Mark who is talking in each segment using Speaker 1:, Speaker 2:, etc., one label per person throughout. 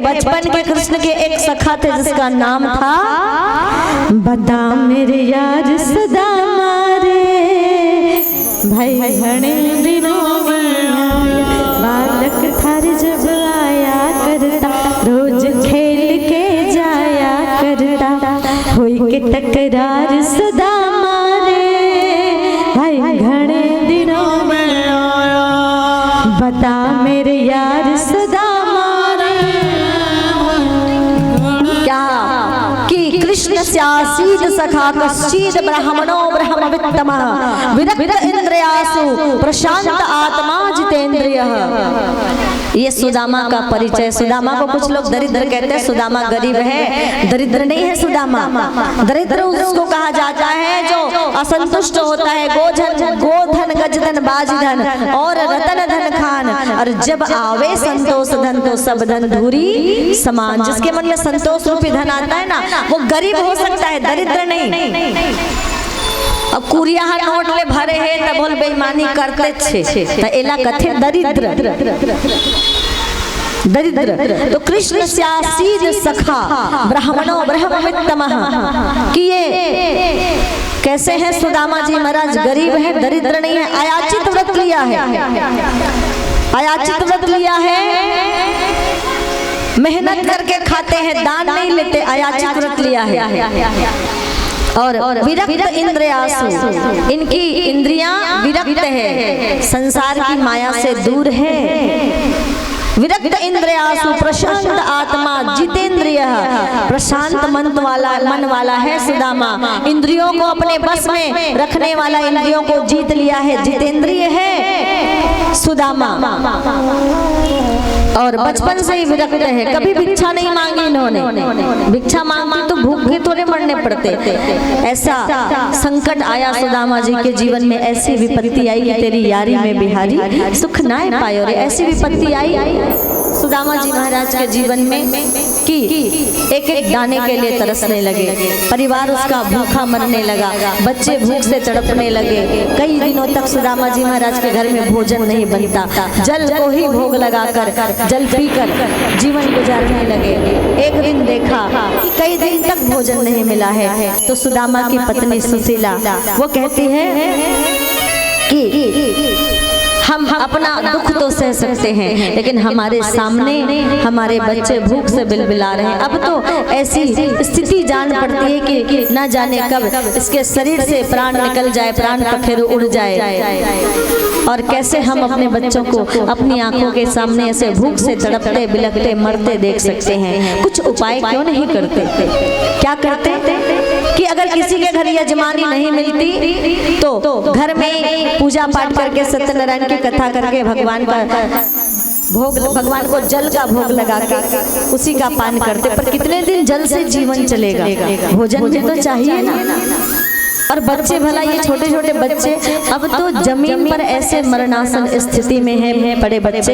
Speaker 1: बचपन के कृष्ण के एक सखा थे जिसका नाम था बता मेरे यार सुदामा रे, भाई घने दिनों में बालक थार जब आया करता, रोज खेल के जाया करता, होई के टकरार सुदामा रे, भाई घने दिनों में आया, बता मेरे यार सुदामा रे। क्या कि कृष्ण स्यासीद सखा कश्चिद ब्राह्मणो ब्रह्मवित्तमः विरक्त इंद्रियासु प्रशांत आत्मा जितेंद्रियः। ये सुदामा का परिचय। सुदामा को कुछ लोग दरिद्र कहते हैं, सुदामा गरीब है, दरिद्र नहीं है सुदामा। दरिद्र उसको कहा जाता है जो असंतुष्ट होता है, गोधन गजधन बाजधन और रतन धन खान, और जब आवे संतोष धन तो सब धन धूरी समान। जिसके मन में संतोष रूपी धन आता है ना, वो गरीब हो सकता है, दरिद्र नहीं। अब कुरिया नोट ले भरे है तब बोल बेईमानी करते छे त एला कथे दरिद्र। दरिद्र तो कृष्ण स्यासीद सखा ब्राह्मणो ब्रह्मवित्तमः कि ये कैसे हैं सुदामा जी महाराज, गरीब है, दरिद्र नहीं है, अयाचित व्रत लिया है, अयाचित व्रत लिया है, मेहनत करके खाते हैं, दान नहीं लेते, अयाचित व्रत लिया है। और विरक्त इंद्रियासु, इनकी इंद्रियां विरक्त है, संसार की माया से दूर है। विरक्त इंद्रियासु प्रशांत आत्मा जितेंद्रिय, प्रशांत मन वाला है सुदामा, इंद्रियों को अपने बस में रखने वाला, इंद्रियों को जीत लिया है, जितेंद्रिय है सुदामा। और बचपन से ही विरक्त है, कभी भिक्षा नहीं मांगी इन्होंने, भिक्षा मांगती तो भूखे थोड़े मरने पड़ते। ऐसा संकट आया सुदामा जी के जीवन में, ऐसी विपत्ति आई कि तेरी यारी में बिहारी सुख ना पायो रे। ऐसी विपत्ति आई सुदामा जी महाराज के जीवन में कि एक एक दाने के लिए तरसने लगे, परिवार उसका भूखा मरने लगा, बच्चे भूख से तड़पने लगे। कई दिनों तक सुदामा जी महाराज के घर में भोजन नहीं बनता, जल को ही भोग लगाकर जल पीकर जीवन गुजारने लगे। एक दिन देखा कि कई दिन तक भोजन नहीं मिला है, तो सुदामा की पत्नी सुशीला वो कहती है कि हम अपना दुख तो सह सकते हैं, लेकिन हमारे सामने हमारे बच्चे भूख से बिलबिला रहे हैं। अब तो ऐसी स्थिति जान पड़ती है कि न जाने कब इसके शरीर से प्राण निकल जाए, प्राण पखेरु उड़ जाए, और कैसे हम अपने बच्चों को अपनी आंखों के सामने ऐसे भूख से तड़पते बिलखते मरते देख सकते हैं। कुछ उपाय क्यों नहीं करते? क्या करते कि अगर किसी के घर यजमानी नहीं मिलती तो घर में पूजा पाठ करके सत्यनारायण की कथा करके भगवान का भोग, भगवान को जल का भोग लगा के उसी का पान करते। पर कितने दिन जल से जीवन चलेगा? भोजन भी तो चाहिए ना। और बच्चे, भला ये छोटे छोटे बच्चे अब तो जमीन पर ऐसे मरणासन स्थिति में हैं बड़े बच्चे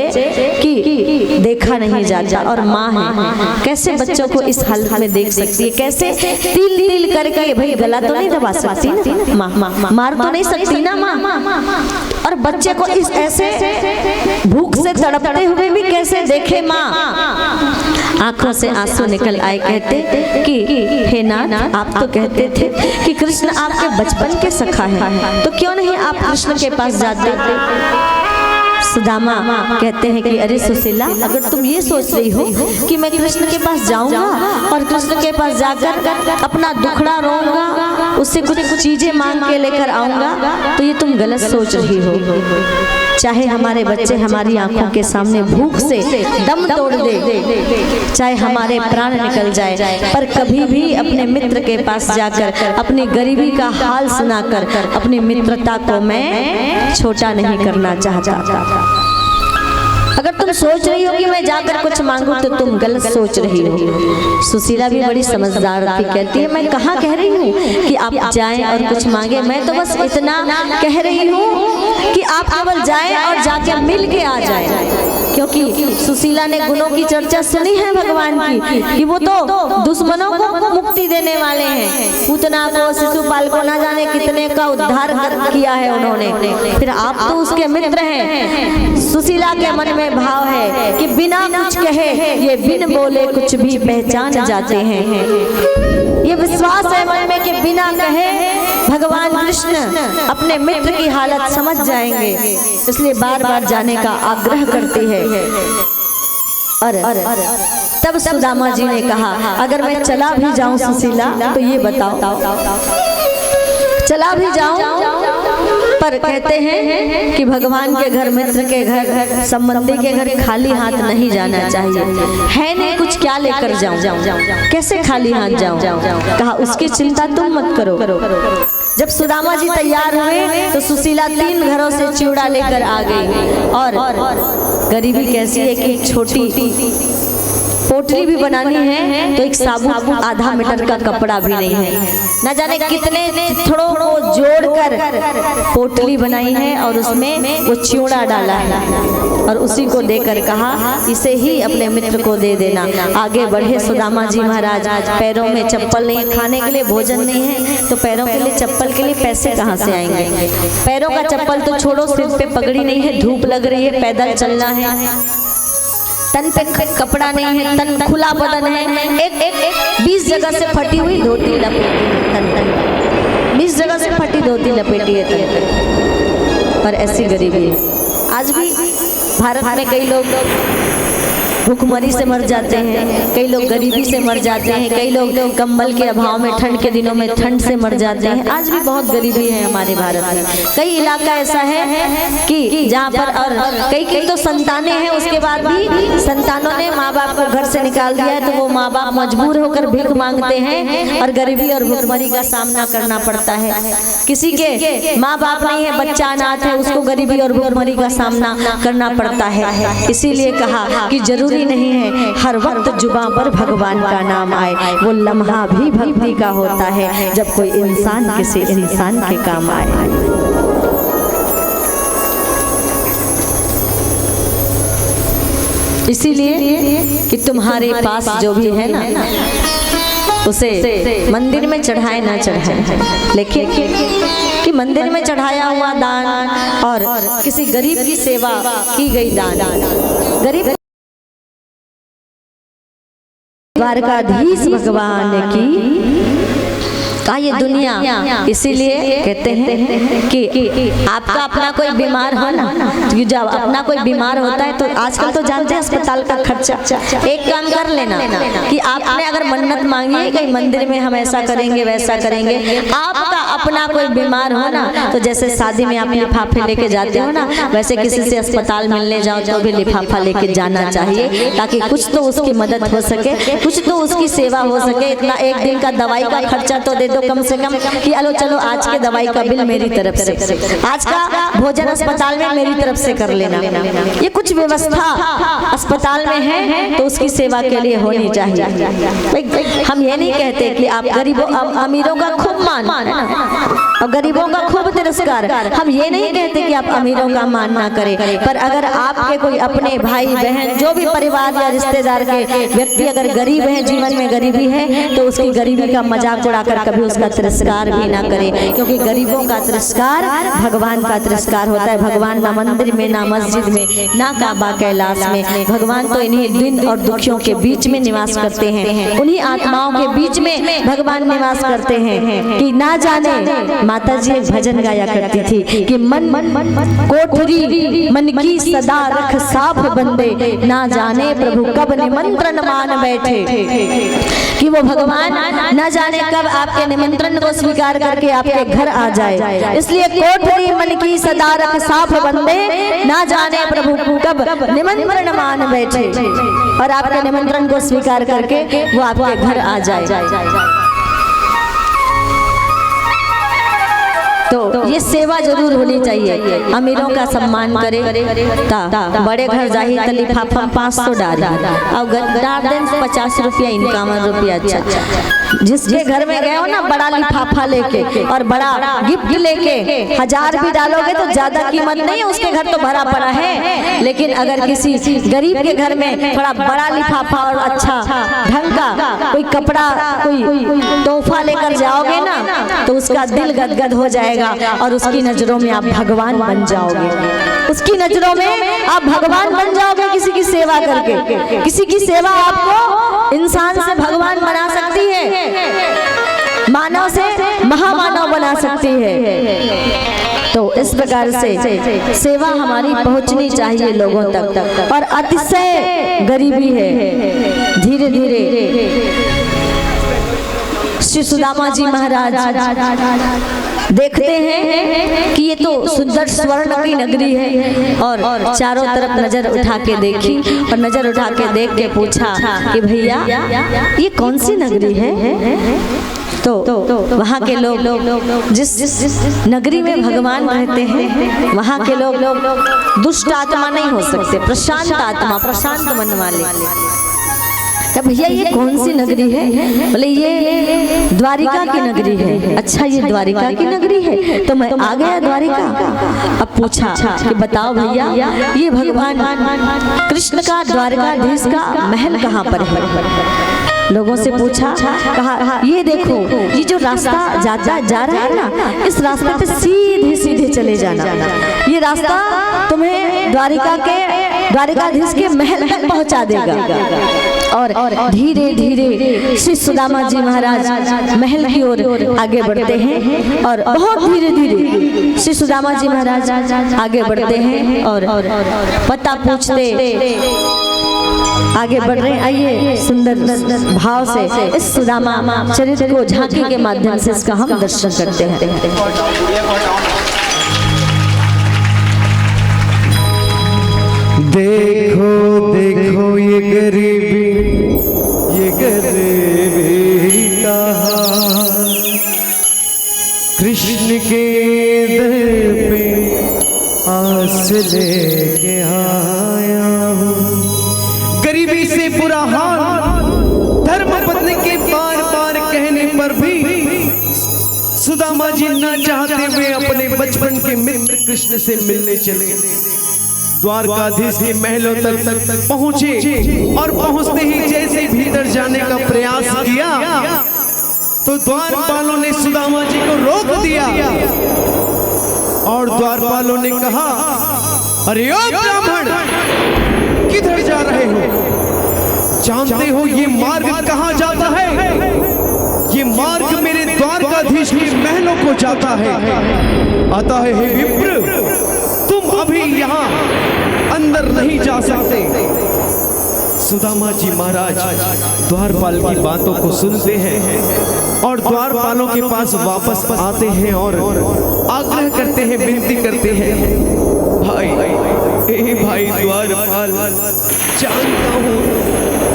Speaker 1: कि देखा नहीं जाता। और माँ है, कैसे बच्चों को इस हालत में देख सकती है? कैसे तिल तिल करके, भाई गला तो नहीं दबा सकती ना माँ, मार तो नहीं सकती ना माँ, और बच्चे को इस ऐसे भूख से तड़पते हुए भी कैसे देखे माँ? आंखों से आंसू निकल आए, कहते कि हे नाथ, आप तो कहते थे कि कृष्ण आपके बचपन के सखा है, तो क्यों नहीं आप कृष्ण के पास जाते? सुदामा कहते हैं कि अरे सुशीला, अगर तुम ये सोच रही हो कि मैं कृष्ण के पास जाऊंगा और कृष्ण के पास जाकर अपना दुखड़ा रोऊंगा, उससे कुछ चीजें मांग के लेकर आऊंगा, तो ये तुम गलत सोच रही हो। चाहे हमारे बच्चे हमारी आंखों के सामने भूख से दम तोड़ दे, चाहे हमारे प्राण निकल जाए, पर कभी भी अपने मित्र के पास जाकर अपनी गरीबी का हाल सुनाकर अपनी मित्रता को मैं छोटा नहीं करना चाहता। अगर तुम सोच रही हो कि मैं जाकर कुछ मांगू तो तुम गलत सोच रही हो। सुशीला भी बड़ी समझदार थी, कहती है मैं कहाँ कह रही हूँ कि आप जाएं और कुछ मांगे, मैं तो बस इतना कह रही हूँ कि आप केवल जाएं और जाके मिल के आ जाएं। क्योंकि सुशीला ने गुणों की चर्चा सुनी है भगवान की कि वो तो दुश्मनों को मुक्ति देने वाले हैं। पूतना को, शिशुपाल को, ना जाने कितने का उद्धार किया है उन्होंने। फिर आप तो उसके मित्र हैं। सुशीला के मन में भाव है कि बिना कुछ कहे ये बिन बोले कुछ भी पहचान जाते हैं। ये विश्वास है मन में कि बिना कहे भगवान कृष्ण अपने मित्र की हालत समझ जाएंगे, इसलिए बार बार जाने का आग्रह करती है। और तब सुदामा जी ने कहा, अगर मैं चला भी जाऊं सुशीला तो ये बताओ, चला भी जाऊं पर कहते हैं कि भगवान के घर, मित्र के घर, संबंधी के घर खाली हाथ नहीं जाना चाहिए। है नहीं कुछ, क्या लेकर जाऊं, कैसे खाली हाथ जाऊं? कहा उसकी चिंता तुम मत करो। जब सुदामा जी तैयार हुए तो सुशीला 3 घरों से चिवड़ा लेकर आ गई। और गरीबी कैसी है कि छोटी पोटली भी बनानी है तो एक साबुन आधा मीटर का कपड़ा भी नहीं है। न जाने कितने चिथड़ों को जोड़कर पोटली बनाई है और उसमें वो चिवड़ा डाला है और उसी को देकर कहा इसे ही अपने मित्र को दे देना। आगे बढ़े सुदामा जी महाराज। पैरों में चप्पल नहीं, खाने के लिए भोजन नहीं है तो पैरों के लिए चप्पल के लिए पैसे कहाँ से आएंगे? पैरों का चप्पल तो छोड़ो, सिर पे पगड़ी नहीं है, धूप लग रही है, पैदल चलना है, तन पे कपड़ा नहीं है, तन खुला बदन है, एक 20 जगह से फटी हुई धोती लपेटी है, तन 20 जगह से फटी धोती लपेटी है तन पे। पर ऐसी गरीबी आज भी भारत में कई लोग भूखमरी से मर जाते हैं, कई लोग गरीबी से मर जाते हैं, कई लोग कंबल के अभाव में ठंड के दिनों में ठंड से मर जाते हैं। आज भी बहुत गरीबी है हमारे भारत में। कई इलाका ऐसा है कि जहाँ पर और कई तो संतानें हैं, उसके बाद भी संतानों ने माँ बाप को घर से निकाल दिया है तो वो माँ बाप मजबूर होकर भीख मांगते हैं और गरीबी और भूखमरी का सामना करना पड़ता है। किसी के माँ बाप नहीं है, बच्चा अनाथ है, उसको गरीबी और भूखमरी का सामना करना पड़ता है। इसीलिए कहा कि जरूरी नहीं है हर वक्त जुबां पर भगवान का नाम आए, वो लम्हा भी भक्ति का होता है जब कोई इंसान किसी इंसान के काम आए। इसीलिए कि तुम्हारे पास जो भी है ना उसे मंदिर में चढ़ाए ना चढ़ाए, लेकिन कि मंदिर में चढ़ाया हुआ दान और किसी गरीब की सेवा की गई दान, गरीब द्वारकाधीश भगवान की का ये दुनिया। इसीलिए कहते हैं कि आपका अपना कोई बीमार हो ना, जब अपना कोई बीमार होता है तो आजकल तो जानते हैं अस्पताल का खर्चा। एक काम कर लेना कि आपने अगर मन्नत मांगी है कि मंदिर में हम ऐसा करेंगे वैसा करेंगे, आपका अपना कोई बीमार हो ना तो जैसे शादी में आप लिफाफे लेके जाते हो ना, वैसे किसी से अस्पताल मिलने जाओ तो भी लिफाफा लेके जाना चाहिए ताकि कुछ तो उसकी मदद हो सके, कुछ तो उसकी सेवा हो सके। इतना एक दिन का दवाई का खर्चा तो दे दो कम से कम कि अलो चलो आज के दवाई का बिल मेरी तरफ से, आज का भोजन अस्पताल में मेरी तरफ से कर लेना। ये कुछ व्यवस्था अस्पताल में है तो उसकी सेवा के लिए होनी चाहिए। हम ये नहीं कहते कि आप गरीबों अमीरों का खूब मान और गरीबों का खूब तिरस्कार, हम ये नहीं कहते कि आप अमीरों का मान ना करें, पर अगर आपके कोई अपने भाई बहन जो भी परिवार या रिश्तेदार के व्यक्ति अगर गरीब है, जीवन में गरीबी है, तो उसकी गरीबी का मजाक उड़ाकर कभी उसका तिरस्कार भी ना करें, क्योंकि गरीबों का तिरस्कार भगवान का तिरस्कार होता है। भगवान ना मंदिर में, ना मस्जिद में, ना काबा कैलाश में, भगवान तो इन्हीं दिन और दुखियों के बीच में निवास करते हैं, उन्हीं आत्माओं के बीच में भगवान निवास करते हैं। कि ना जाने माता जी भजन गाया करती थी कि मन कोठरी मन की सदा रख साफ बंदे, ना जाने प्रभु कब निमंत्रण मान बैठे। कि वो भगवान न जाने कब आपके निमंत्रण को स्वीकार करके आपके घर आ जाए। इसलिए कोठरी मन की सदा रख साफ बंदे, ना जाने प्रभु कब निमंत्रण मान बैठे, और आपके निमंत्रण को स्वीकार करके वो आपके घर आ जाए। तो ये सेवा जरूर होनी चाहिए। अमीरों का सम्मान करे, बड़े घर जाही तो लिफाफा 500 डाली और डाल दें 50 रुपया, 51 रुपया। अच्छा जिसके घर में गए हो ना बड़ा लिफाफा लेके और बड़ा गिफ्ट लेके, 1000 भी डालोगे तो ज्यादा कीमत नहीं है, उसके घर तो भरा पड़ा है। लेकिन अगर किसी गरीब के घर में थोड़ा बड़ा लिफाफा और अच्छा ढंग का कोई कपड़ा, कोई तोहफा लेकर जाओगे ना तो उसका दिल गदगद हो जाएगा और उसकी नजरों में आप भगवान बन जाओगे। उसकी नजरों में आप भगवान बन जाओगे किसी की सेवा करके। किसी की सेवा आपको इंसान से भगवान बना सकती है, मानव से महामानव बना सकती है। तो इस प्रकार से सेवा हमारी पहुंचनी चाहिए लोगों तक। और अतिशय गरीबी है, धीरे धीरे श्री सुदामा जी महाराज देखते हैं कि ये तो सुंदर स्वर्ण की नगरी है, और चारों तरफ नजर उठा के देखी और नजर उठा के देख के पूछा कि भैया ये कौन सी नगरी है। तो वहाँ के लोग जिस नगरी में भगवान रहते हैं वहाँ के लोग दुष्ट आत्मा नहीं हो सकते, प्रशांत आत्मा, प्रशांत मन वाले। तब भैया ये कौन सी नगरी है? बोले ये द्वारिका की नगरी है। अच्छा ये द्वारिका की नगरी है, तो मैं आ गया द्वारिका। अब पूछा कि बताओ भैया ये भगवान कृष्ण का द्वारकाधीश का महल कहाँ पर है? लोगों से पूछा, कहा ये देखो ये जो रास्ता जा रहा है ना, इस रास्ते पे सीधे सीधे चले जाना, ये रास्ता तुम्हें द्वारिकाधीश के महल तक पहुंचा देगा। और धीरे धीरे श्री सुदामा जी महाराज महल की ओर आगे बढ़ते हैं और बहुत धीरे धीरे श्री सुदामा जी महाराज आगे बढ़ते हैं और पता पूछते आगे बढ़ रहे हैं। आइए सुंदर भाव से इस सुदामा चरित्र को झांकी के माध्यम से इसका हम दर्शन करते हैं।
Speaker 2: देखो देखो ये गरीबी का हाल, कृष्ण के दर पे आस लेके आया हूँ। गरीबी से बुरा हाल धर्म पत्नी के बार बार कहने पर भी सुदामा जी न चाहते हुए अपने बचपन के मित्र कृष्ण से मिलने चले। द्वारकाधीश के महलों तक पहुंचे और पहुंचते ही जैसे भीतर जाने का प्रयास किया तो द्वारपालों ने सुदामा जी को रोक दिया और द्वारपालों ने कहा, अरे ओ ब्राह्मण किधर जा रहे हो? जानते हो ये मार्ग कहाँ जाता है? ये मार्ग मेरे द्वारकाधीश के महलों को जाता है। आता है हे विप्र, तुम अभी यहाँ अंदर नहीं जा सकते। सुदामा जी महाराज द्वारपाल की बातों को सुनते हैं और द्वारपालों के पास वापस आते हैं और आग्रह करते हैं, विनती करते हैं, भाई ए भाई द्वारपाल,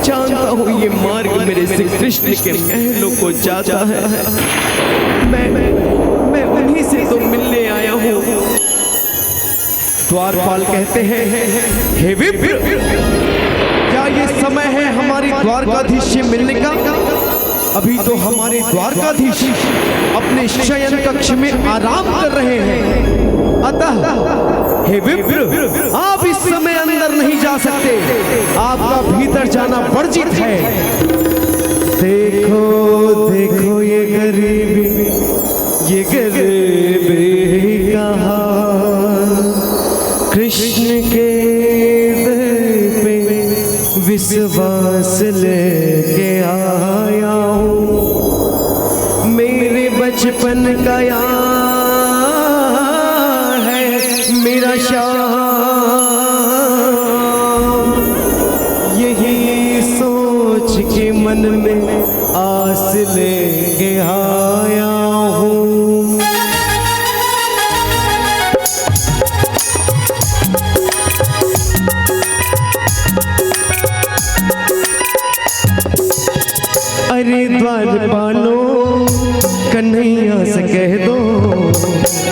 Speaker 2: जानता हूँ ये मार्ग मेरे से कृष्ण के महलों को जाता है। मैं उन्हीं से तो मिलने आया हूँ। द्वारपाल कहते हैं, हे विप्र, क्या ये समय है हमारी द्वारकाधीश से मिलने का? अभी तो हमारे द्वारकाधीश अपने शयन कक्ष में आराम कर रहे हैं। अतः हे विप्र, आप इस समय अंदर नहीं जा सकते, आपका भीतर जाना वर्जित है। देखो देखो ये गरीबी का हाल, कृष्ण के दर पे विश्वास लेके आया हूँ। मेरे बचपन का यार है मेरा श्याम, यही सोच के मन में आस लेके आया हूँ। अरे द्वारपालों कन्हैया से कह दो,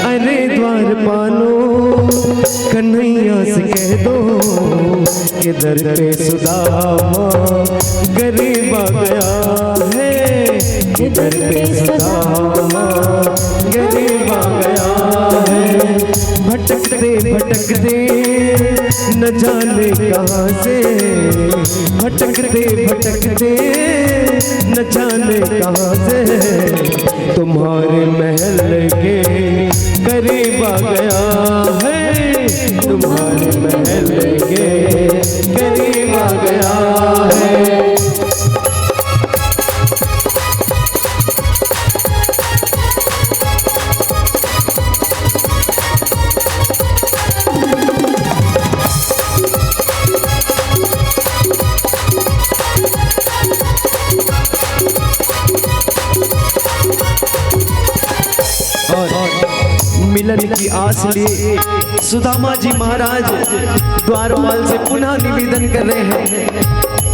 Speaker 2: अरे द्वारपालों कन्हैया से कह दो कि दर पे सुदामा गरीब आ गया है, दर पे सुदामा गरीब आ गया है। भटकते भटकते न जाने कहाँ से, भटकते भटकते न जाने कहाँ से तुम्हारे महल के करीब आ गया है, तुम्हारे महल के करीब आ गया है। मिलन की आस लिए सुदामा जी महाराज द्वारपाल से पुनः निवेदन कर रहे हैं,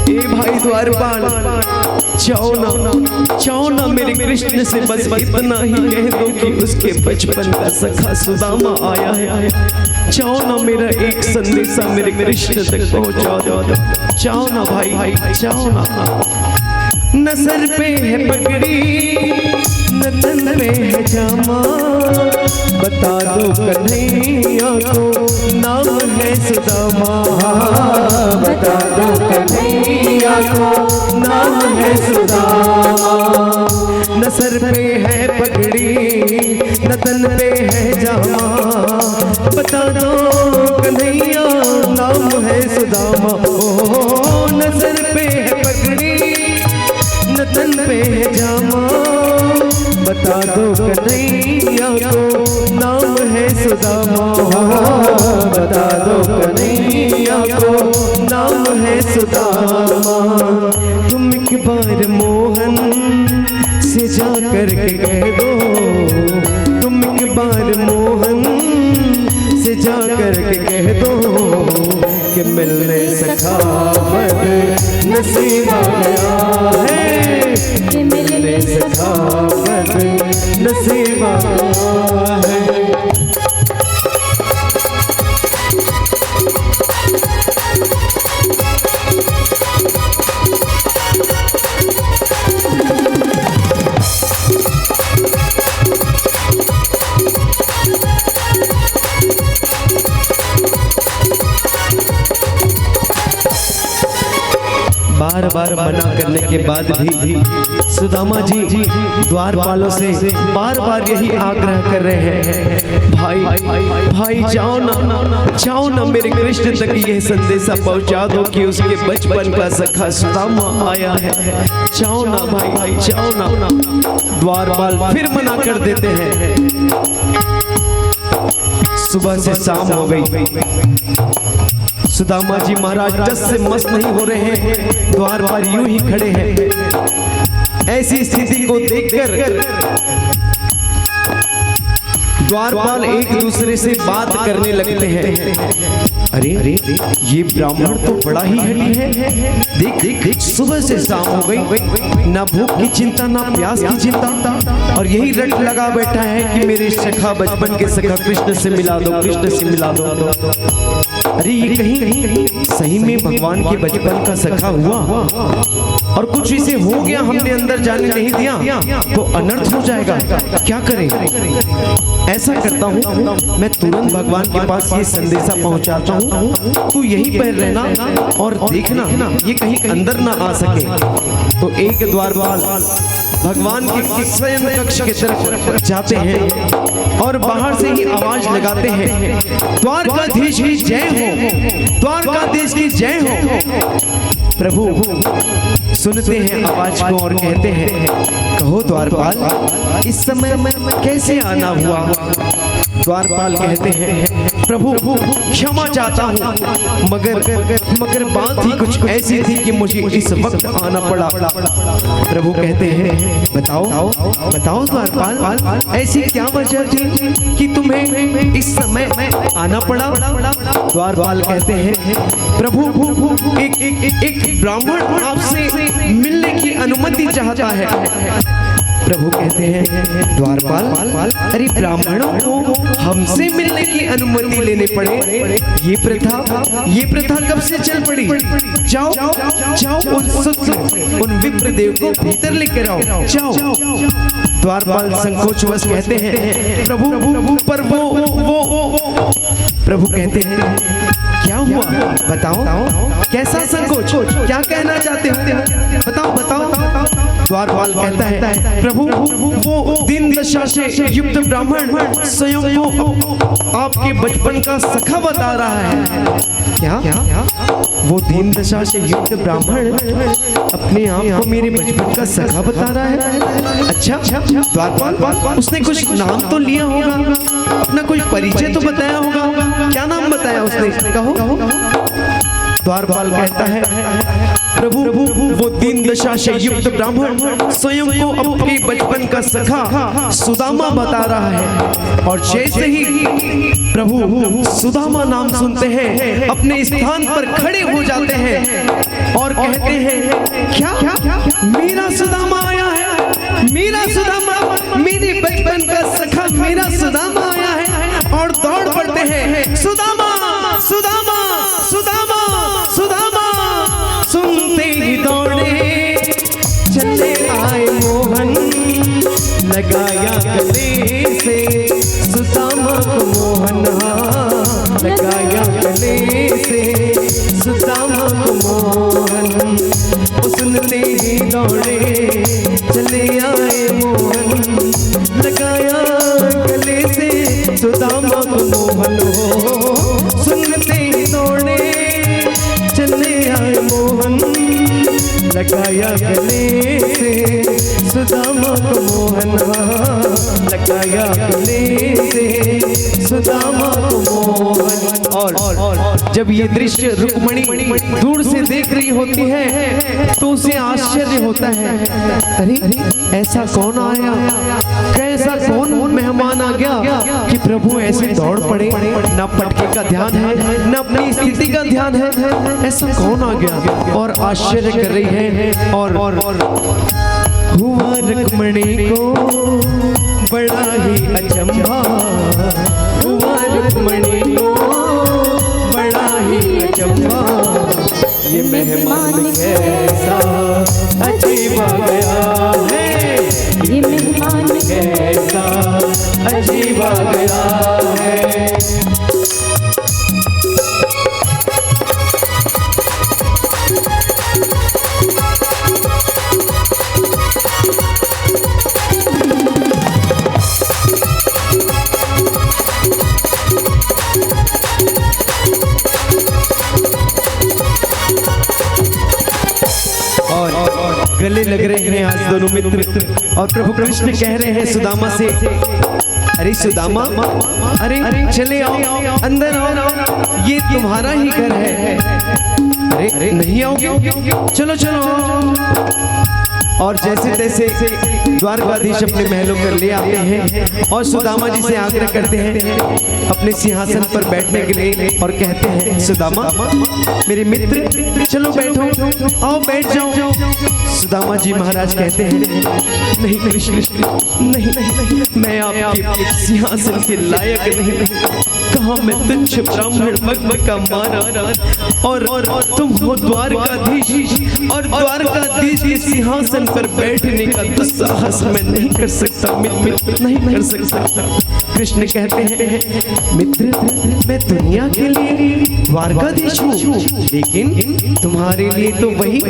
Speaker 2: ए भाई द्वारपाल, चाहो ना मेरे कृष्ण से बस इतना ही कह दो कि उसके बचपन का सखा सुदामा आया है। चाहो ना मेरा एक संदेशा मेरे कृष्ण तक पहुंचा दो। चाहो ना भाई, चाहो ना। न सर पे है पगड़ी न तन पे है जामा, बता दो कन्हैया को नाम है सुदामा, बता दो कन्हैया को नाम है सुदामा। न सर पे है पगड़ी न तन पे है जामा, बता दो कन्हैया नाम है सुदामा। ओ न सर पे है पगड़ी न तन पे है जामा, बता दो कन्हैया को नाम है सुदामा, बता दो कन्हैया को नाम है सुदामा। तुम एक बार मोहन से जा कर के कह दो, तुम एक बार मोहन से जा कर के कह दो कि मिलने सखावत नसीब आ गया है, कि मिलने सखावत नसीब आ गया है। बार बार मना करने के बाद भी सुदामा जी द्वारपालों से बार बार यही आग्रह कर रहे हैं, भाई जाओ ना मेरे कृष्ण तक यह संदेशा पहुंचा दो कि उसके बचपन का सखा सुदामा आया है। जाओ ना भाई, जाओ ना। द्वारपाल फिर मना कर देते हैं। सुबह से शाम हो गई, सुदामा जी महाराज जस से मस्त नहीं हो रहे हैं, द्वार पर यूं ही खड़े हैं। ऐसी स्थिति को देखकर द्वारपाल एक दूसरे से बात करने लगते हैं। अरे ये ब्राह्मण तो बड़ा ही हठी है, देख सुबह से शाम हो गई, ना भूख की चिंता ना प्यास की चिंता, और यही रट लगा बैठा है कि मेरे सखा बचपन के सखा कृष्ण से मिला दो, कृष्ण से मिला दो। अरे ये कहीं सही में भगवान के बचपन का सखा हुआ और कुछ इसे हो गया, हमने अंदर जाने नहीं दिया तो अनर्थ हो जाएगा, क्या करें? ऐसा करता हूँ मैं तुरंत भगवान के पास ये संदेशा पहुँचाता हूँ, तू यहीं पर रहना और देखना ये कहीं अंदर ना आ सके। तो एक द्वारपाल भगवान के शयन कक्ष की तरफ जाते हैं और बाहर से ही आवाज लगाते हैं, द्वारकाधीश की जय हो, द्वारकाधीश की जय हो। प्रभु सुनते हैं आवाज को और कहते हैं, कहो द्वारपाल इस समय कैसे आना हुआ? द्वारपाल कहते हैं, प्रभु क्षमा चाहता हूँ, मगर बात ही कुछ ऐसी थी कि मुझे इस वक्त आना पड़ा। प्रभु कहते हैं, बताओ द्वारपाल, ऐसी क्या वजह थी कि तुम्हें इस समय आना पड़ा? द्वारपाल कहते हैं, प्रभु एक ब्राह्मण आपसे मिलने की अनुमति चाहता है। प्रभु कहते हैं द्वारपाल, अरे ब्राह्मणों को हमसे मिलने की अनुमति लेने पड़े, ये प्रथा कब से चल पड़ी? जाओ जाओ उन शुद्ध उन विप्र देव को भीतर लेकर आओ, जाओ। द्वारपाल संकोचवश कहते हैं प्रभु पर वो प्रभु कहते हैं क्या हुआ बताओ, कैसा संकोच, क्या कहना चाहते हो, बताओ। द्वारपाल कहता है प्रभु वो दीन दशा से युक्त ब्राह्मण स्वयं को आपके बचपन का सखा बता रहा है। क्या वो दीन दशा से युक्त ब्राह्मण अपने आप को मेरे बचपन का सखा बता रहा है? अच्छा द्वारपाल, उसने कुछ नाम तो लिया होगा, अपना कोई परिचय तो बताया होगा, क्या नाम बताया उसने, कहो। द्वारपाल कहता है प्रभु वो दीन दशा से युक्त ब्राह्मण स्वयं को अपने बचपन का सखा सुदामा बता रहा है। और जैसे ही प्रभु सुदामा नाम सुनते हैं अपने स्थान पर खड़े हो जाते हैं और कहते हैं क्या मेरा सुदामा आया है, मेरा सुदामा, मेरे बचपन का सखा मेरा सुदामा आया है। और दौड़ पड़ते हैं सुदामा सुदामा सुदामा सुदामा, सुनते ही दौड़े चले आए मोहन, लगाया गले से सुदामा को मोहन, लगाया गले से सुदामा को मोहन। सुनते ही दौड़े चले आए मोहन, लगाया गले से सुदामा को मोहन। सुनते ही दौड़े चले आए मोहन, लगाया गले से सुदामा को मोहन, लगाया गले से सुदामा को मोहन। और जब ये दृश्य रुक्मणी दूर से देख रही होती है तो उसे आश्चर्य होता है, अरे ऐसा कौन आया, कैसा कौन मेहमान आ गया कि प्रभु ऐसे दौड़ पड़े, न पटके का ध्यान है न अपनी स्थिति का ध्यान है, ऐसा कौन आ गया। और आश्चर्य कर रही है और हुआ रुक्मणी को बड़ा ही अचंभा, हुआ रुक्मणी को बड़ा ही अचंभा, ये मेहमान कैसा अजीब आ गया है, ये मेहमान कैसा अजीब आ गया है। गले लग रहे हैं आज दोनों मित्र और प्रभु कृष्ण कह रहे हैं सुदामा से, अरे सुदामा, अरे चले आओ, अंदर आओ, ये तुम्हारा ही घर है। अरे नहीं आओगे, चलो चलो। और जैसे तैसे द्वारकाधीश अपने महलों पर ले आते हैं और सुदामा जी से आग्रह करते हैं अपने सिंहासन पर बैठने के लिए और कहते हैं सुदामा मेरे मित्र चलो बैठो, आओ बैठ जाओ। सुदामा जी महाराज कहते हैं नहीं कृष्ण, नहीं, मैं आपके सिंहासन के लायक नहीं, कहाँ मैं तुच्छ ब्राह्मण मग का मारा और तुम हो द्वारकाधीश और द्वारकाधीश के सिंहासन पर बैठने का दुस्साहस मैं नहीं कर सकता, नहीं कर सकता। कृष्ण कहते हैं मित्र मैं दुनिया के लिए द्वारकाधीश हूँ, लेकिन तुम्हारे लिए तो वही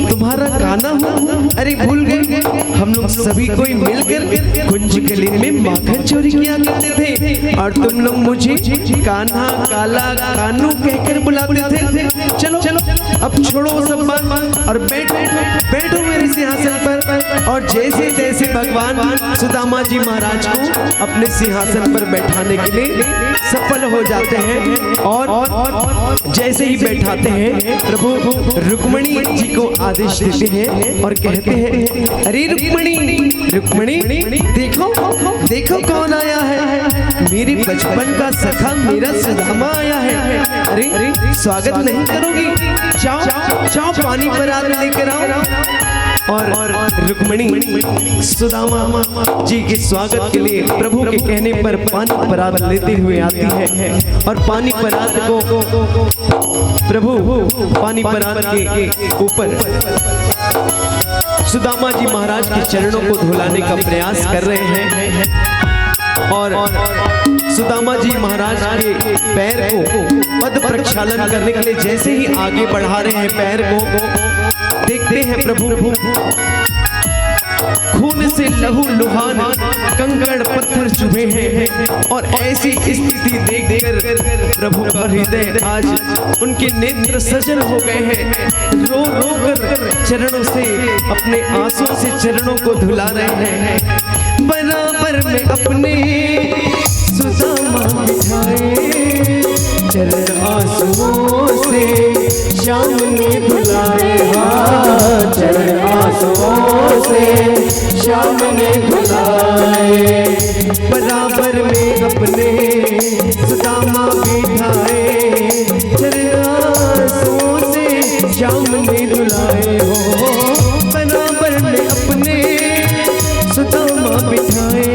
Speaker 2: तुम्हारा कान्हा हूँ। अरे भूल गए हम लोग सभी कोई मिलकर कुंज गले में माखन चोरी किया करते थे और तुम लोग मुझे कान्हा काला कानू कहकर बुलाते थे। चलो चलो अब छोड़ो सब बात और बैठो मेरे सिंहासन पर। और जैसे जैसे भगवान सुदामा जी महाराज को अपने सिंहासन पर बैठाने के लिए सफल हो जाते हैं और जैसे ही बैठाते हैं प्रभु रुक्मणी जी को आदेश देते हैं और कहते हैं अरे रुक्मणी देखो देखो कौन आया है, मेरे बचपन का सखा मेरा सुदामा आया है। अरे स्वागत नहीं करोगी, जाओ जाओ पानी पर आग लेकर आओ। और रुक्मिणी सुदामा जी के स्वागत के लिए प्रभु के कहने पर पानी परात लेते हुए आती है और पानी परात को प्रभु पानी परात के ऊपर सुदामा जी महाराज के चरणों को धुलाने का प्रयास कर रहे हैं और सुदामा जी महाराज के पैर को पद प्रक्षालन करने के लिए जैसे ही आगे बढ़ा रहे हैं पैर को, देखते हैं प्रभु खून से लहू लुहान कंकड़ पत्थर चुभे हैं और ऐसी स्थिति देखकर प्रभु का हृदय आज उनके नेत्र सजल हो गए हैं। रो रो कर चरणों से अपने आंसुओं से चरणों को धुला रहे हैं। बराबर में अपने सुदामा बिठाए चरण आंसुओं से श्याम ने धुलाए, चरण आंसुओं से श्याम ने धुलाए। बराबर में अपने सुदामा बिठाए चरण आंसुओं से श्याम ने धुलाए हो। बराबर में अपने सुदामा बिठाए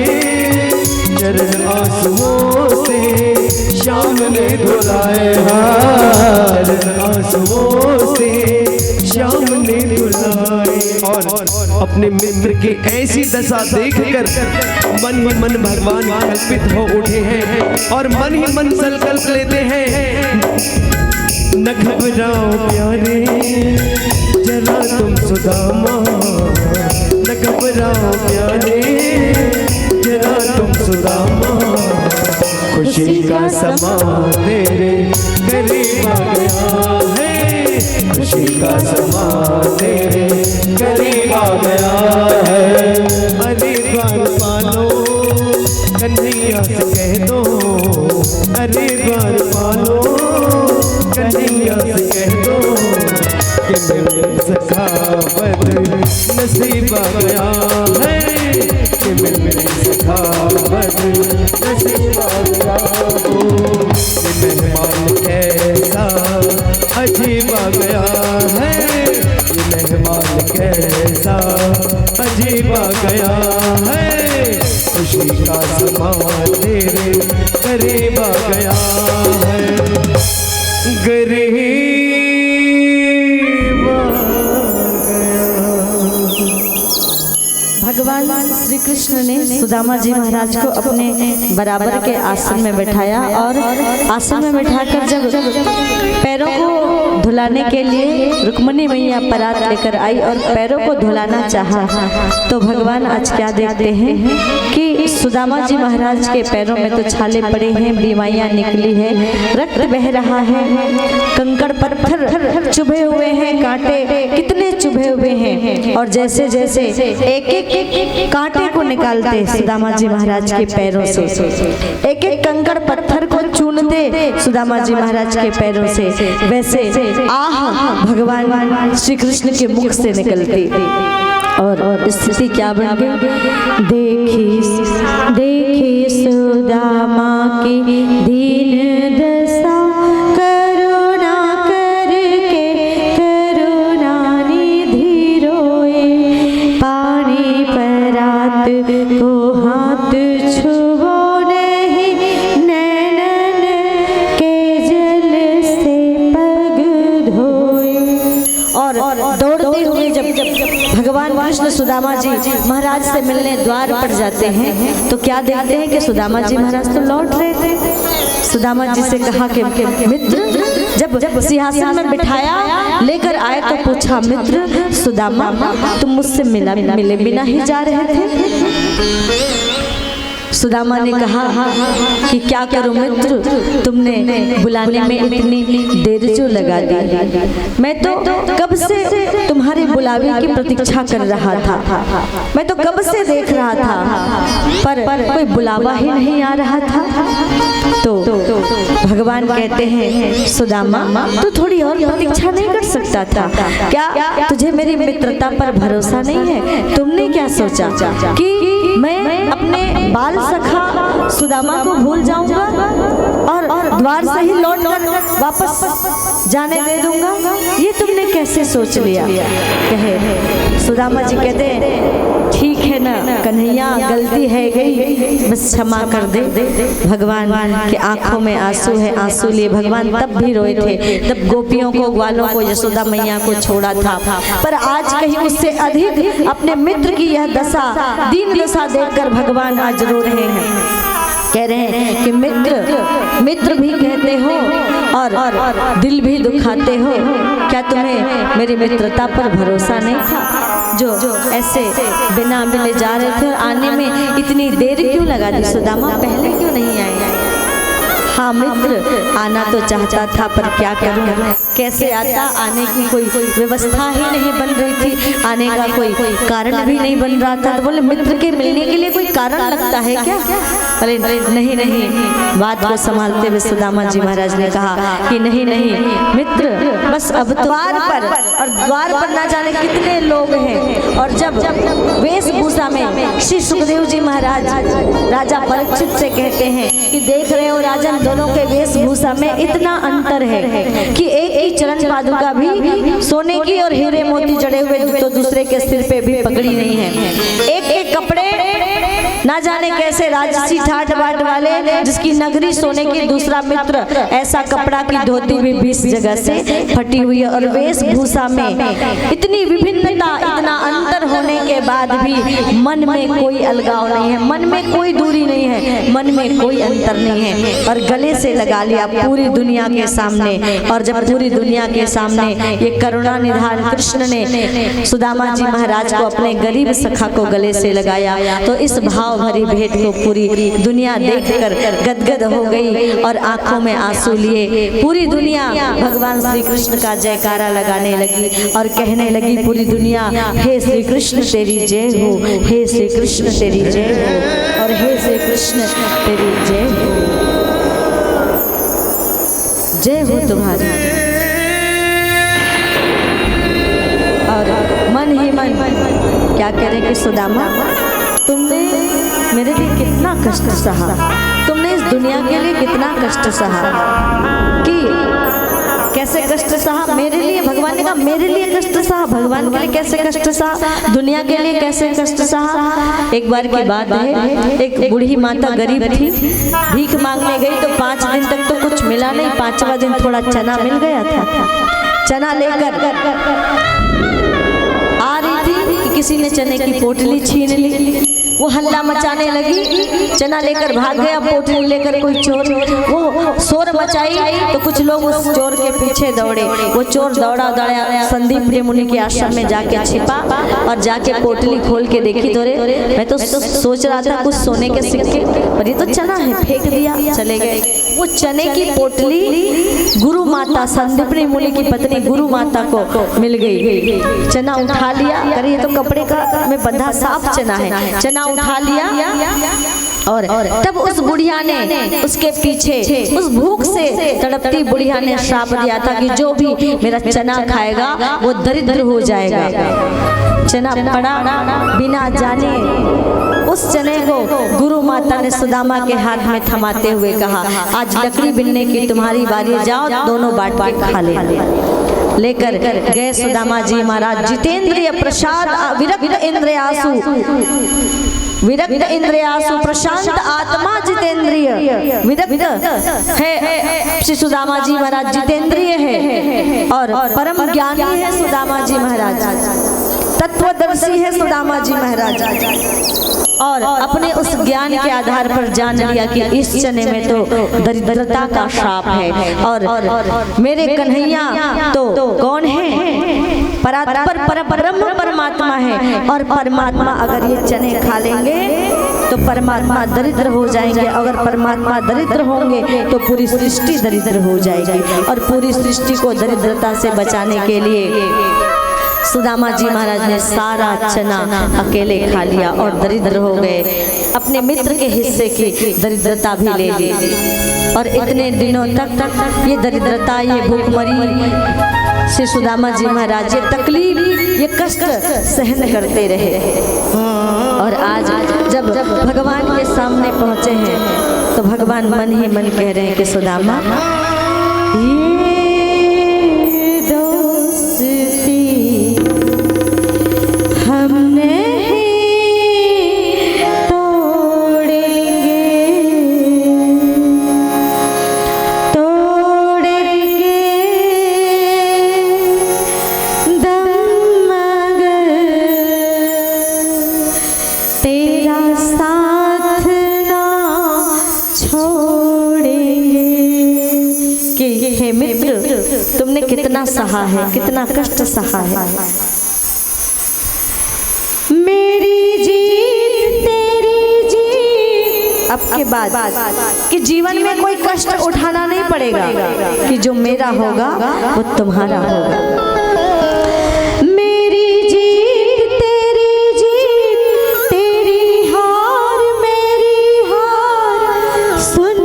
Speaker 2: चरण आंसुओं से श्याम ने धुलाए, चरण आंसुओं से श्याम ने धुलाए। और अपने मित्र के ऐसी दशा देखकर मन ही मन भगवान कल्पित हो उठे हैं और मन ही मन संकल्प लेते हैं, न घबराओ प्यारे जरा तुम सुदामा, न घबराओ प्यारे जरा तुम सुदामा। खुशी का समा तेरे करीब आ गया है, खुशी का समा तेरे करीब आ गया है। अरे द्वार पालो कन्हैया से कह दो, अरे द्वार पालो कन्हैया से कह दो कि मेरे सखावत नसीब आ गया है, कि मेरे सखावत नसीब आ गया हो। कि मेहमान कैसा अजीब आ गया है, कि मेहमान कैसा अजीब आ गया है। खुशी का समा तेरे करीब आ गया है, गरीब
Speaker 1: भगवान श्री कृष्ण ने सुदामा जी महाराज को अपने बराबर के आसन में बैठाया और आसन में बैठाकर जब पैरों को धुलाने के लिए रुक्मिणी मैया परात लेकर आई और पैरों को धुलाना चाहा, तो भगवान आज क्या देखते हैं कि सुदामा जी महाराज के पैरों में तो छाले पड़े हैं, बीमारियां निकली है, रक्त बह रहा है, कंकड़ पत्थर चुभे हुए हैं, कांटे कितने चुभे हुए हैं। और जैसे जैसे एक एक कांटे को निकालते सुदामा जी महाराज के पैरों से, एक एक कंकड़ पत्थर को चूनते सुदामा जी महाराज के पैरों से, वैसे आह भगवान श्री कृष्ण के मुख से निकलती। और स्थिति क्या बन गई, देखी सुदामा की दीन दशा, करुणा करके करुणा निधि रोए, पानी परात को हाथ छुओ नहीं, नैनन के जल से पग धोए। और दौड़ते हुए जब भगवान कृष्ण सुदामा जी महाराज से मिलने द्वार पर जाते हैं तो क्या देखते हैं कि सुदामा जी महाराज तो लौट रहे थे। सुदामा जी से कहा कि मित्र, जब सिंहासन में बिठाया लेकर आए तो पूछा, मित्र सुदामा तुम मुझसे मिले बिना ही जा रहे थे। सुदामा ने कहा कि क्या करूं मित्र, तुमने बुलाने में इतनी देर जो लगा दी, मैं तो कब से तुम्हारे बुलावे की प्रतीक्षा कर रहा था, मैं तो कब से देख रहा था पर कोई बुलावा ही नहीं आ रहा था। तो भगवान कहते हैं, सुदामा तू थोड़ी और प्रतीक्षा नहीं कर सकता था क्या? तुझे मेरी मित्रता पर भरोसा नहीं है? तुमने क्या सोचा कि मैं अपने बाल सखा सुदामा को भूल जाऊंगा और द्वार से ही लौट कर वापस जाने दे दूंगा, ये तुमने कैसे सोच लिया? कहे सुदामा जी कहते हैं ठीक है ना कन्हैया, गलती है गई, बस क्षमा कर दे। भगवान के आंखों में आंसू है, आंसू लिए भगवान तब भी रोए थे, तब गोपियों को, ग्वालों को, यशोदा मैया को छोड़ा था। पर आज कहीं उससे अधिक अपने मित्र की यह दशा, दीन दशा देखकर भगवान आज रो रहे हैं। कह रहे हैं कि मित्र भी कहते हो और दिल भी दुखाते हो, क्या तुम्हें मेरी मित्रता पर भरोसा नहीं था? जो ऐसे बिना मिले जा रहे थे, आने में इतनी देर क्यों लगा दी सुदामा, पहले क्यों नहीं आए? हाँ मित्र आना तो चाहता था, पर क्या करूं, कैसे आता? आने की कोई व्यवस्था ही नहीं बन रही थी, आने का कोई कारण भी नहीं बन रहा था। तो बोले मित्र के मिलने के लिए कोई कारण लगता है क्या? अरे नहीं नहीं, बात को संभालते हुए सुदामा जी महाराज ने कहा कि नहीं नहीं मित्र, बस अब द्वार पर, और द्वार पर ना जाने कितने लोग हैं। और जब वेशभूषा में श्री सुखदेव जी महाराज राजा परीक्षित से कहते हैं कि देख रहे हो राजन, दोनों के वेशभूषा में इतना अंतर है कि एक ही चरण पादुका भी सोने की और हीरे मोती जड़े हुए, तो दूसरे के सिर पे भी पगड़ी नहीं है। एक एक कपड़े ना जाने कैसे राजसी ठाट बाट वाले, जिसकी नगरी सोने की, दूसरा मित्र ऐसा कपड़ा की धोती भी 20 जगह से फटी हुई है। और वेशभूषा में इतनी विभिन्नता, इतना अंतर होने के बाद भी मन में कोई अलगाव नहीं है, मन में कोई दूरी नहीं है, मन में कोई अंतर नहीं है। और गले से लगा लिया पूरी दुनिया के सामने। और जब पूरी दुनिया के सामने ये करुणा निधान कृष्ण ने सुदामा जी महाराज को, अपने गरीब सखा को गले से लगाया, तो इस भाव भरी भेंट को पूरी दुनिया देखकर गदगद हो गई और आंखों में आंसू लिए पूरी दुनिया भगवान श्री कृष्ण का जयकारा लगाने लगी और कहने लगी पूरी दुनिया, हे श्री कृष्ण तेरी जय हो, हे श्री कृष्ण तेरी जय हो, और हे श्री कृष्ण तेरी जय हो, जय हो तुम्हारी। और मन ही मन क्या करें कि सुदामा, तुमने मेरे लिए कितना कष्ट सहा, तुमने इस दुनिया के लिए कितना कष्ट सहा, कि कैसे कष्ट सहा मेरे लिए। भगवान ने कहा मेरे लिए कष्ट सहा, भगवान के लिए कैसे कष्ट सहा, दुनिया के लिए कैसे कष्ट सहा। एक बार की बात है, एक बूढ़ी माता गरीब थी, भीख मांगने गई तो 5 दिन तक तो कुछ मिला नहीं, 5वां दिन थोड़ा चना मिल गया था। चना लेकर आ रही थी कि किसी ने चने की पोटली छीन ली, वो हल्ला मचाने लगी, चना लेकर भाग गया, पोटली लेकर कोई चोर, वो शोर मचाई तो कुछ लोग उस चोर के पीछे दौड़े। वो चोर दौड़ा संदीप मुनि के आश्रम में जाके छिपा और जाके पोटली खोल के देखी, तो रे मैं तो सोच रहा था कुछ सोने के सिक्के, पर ये तो चना है, फेंक दिया, चले गए। वो चने की पोटली गुरु माता संदीप मुनि की पत्नी गुरु माता को मिल गई। चना उठा लिया, अरे ये तो कपड़े का में बंधा साफ चना है, चना उठा लिया और तब उस बुढ़िया ने उसके पीछे, उस भूख से तड़पती बुढ़िया ने श्राप दिया था कि जो भी मेरा चना खाएगा वो दरिद्र हो जाएगा। चना पड़ा बिना जाने, उस चने को गुरु माता ने सुदामा के हाथ में थमाते हुए कहा, आज लकड़ी बिनने की तुम्हारी बारी, जाओ दोनों बांट के खा ले। लेकर गए सुदामा जी महाराज, जितेंद्रिय प्रसाद विरक्त इंद्रियासु, विरक्त इंद्रियासु प्रशांत आत्मा जितेंद्रिय, विरक्त है श्री सुदामा जी महाराज, जितेंद्रिय है और परम ज्ञानी है सुदामा जी महाराज, तत्वदर्शी है सुदामा जी महाराज। और अपने उस ज्ञान के आधार पर जान लिया कि इस चने में तो दरिद्रता का श्राप है और मेरे कन्हैया तो कौन है, परात्पर परब्रह्म परमात्मा है, और परमात्मा अगर ये चने खा लेंगे तो परमात्मा दरिद्र हो जाएंगे, अगर परमात्मा दरिद्र होंगे तो पूरी सृष्टि दरिद्र हो जाएगी। और पूरी सृष्टि को दरिद्रता से बचाने के लिए सुदामा जी महाराज ने सारा चना अकेले खा लिया और दरिद्र हो गए, अपने मित्र के हिस्से की दरिद्रता भी ले ली। और इतने दिनों तक ये दरिद्रता, ये भूखमरी श्री सुदामा जी महाराज ये तकलीफ, ये कष्ट सहन करते रहे। और आज जब भगवान के सामने पहुंचे हैं तो भगवान मन ही मन कह रहे हैं कि सुदामा ये हे मित्र तुमने कितना सहा है, कितना कष्ट सहा है। मेरी जीत तेरी जीत। अब के बाद कि जीवन में कोई कष्ट उठाना नहीं पड़ेगा, कि जो मेरा होगा वो तुम्हारा होगा। मेरी जीत तेरी जीत, तेरी हार मेरी हार, सुन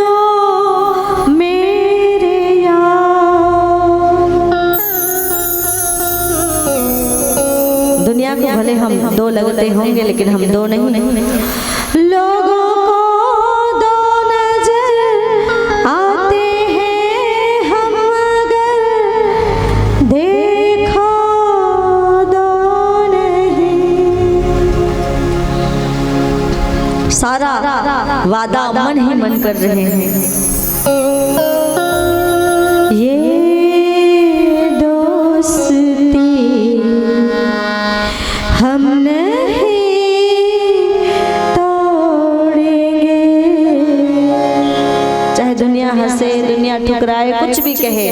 Speaker 1: ओ मेरे यार। दुनिया को भले हम दो लगते होंगे लेकिन हम दो नहीं। लोगों को दो नजर आते हैं हम, अगर देखो दो नहीं। सारा वादा मन ही मन कर रहे हैं। ये दोस्ती हम नहीं तोड़ेंगे। चाहे दुनिया हंसे, दुनिया ठुकराए, कुछ भी कहे,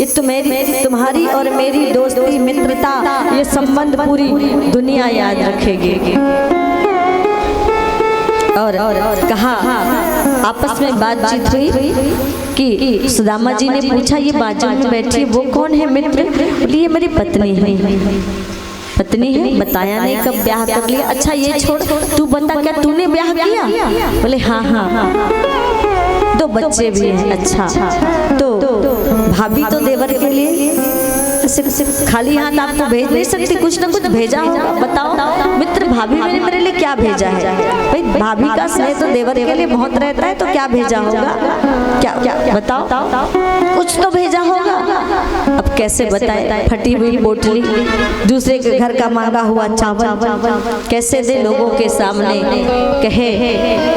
Speaker 1: ये तो मेरी तुम्हारी और मेरी दोस्ती, मित्रता, ये संबंध पूरी दुनिया याद रखेगी। और कहा आपस में बातचीत हुई कि सुदामा जी ने पूछा ये बाजू में बैठी वो कौन है मित्र? बोली ये मेरी पत्नी है। पत्नी है, बताया नहीं कब ब्याह कर लिया। अच्छा ये छोड़, तू बता क्या तूने ब्याह किया? बोले हाँ हाँ, 2 बच्चे भी हैं। अच्छा तो भाभी तो देवर के लिए खाली हाथ आपको भेज नहीं सकती, कुछ ना कुछ भेजा होगा। बताओ मित्र, भाभी ने मेरे लिए क्या भेजा है? भाई भाभी का स्नेह तो देवर के लिए बहुत रहता है, तो क्या भेजा होगा? क्या बताओ, कुछ तो भेजा होगा। अब कैसे बताए? फटी हुई पोटली, दूसरे के घर का मांगा हुआ चावल कैसे दे लोगों के सामने? कहे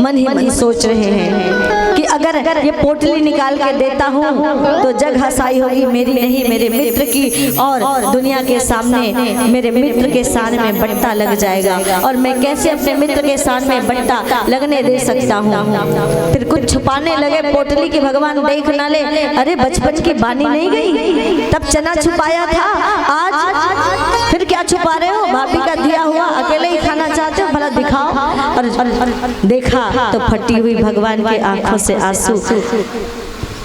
Speaker 1: मन ही मन सोच रहे हैं कि अगर ये पोटली निकाल के देता हूँ तो जग हंसाई होगी मेरी नहीं, मेरे मित्र की, और दुनिया के सामने मेरे मित्र के सामने में बट्टा लग जाएगा, और मैं कैसे अपने मित्र के सामने में बट्टा लगने दे सकता हूँ। फिर कुछ छुपाने लगे पोटली की, भगवान देख ना ले। अरे बचपन की बानी नहीं गई, तब चना छुपाया था, आज फिर क्या छुपा रहे हो? भाभी का दिया हुआ अकेले ही खाना चाहते हो, भला दिखाओ। और देखा तो फटी हुई भगवान की आंखों से आंसू।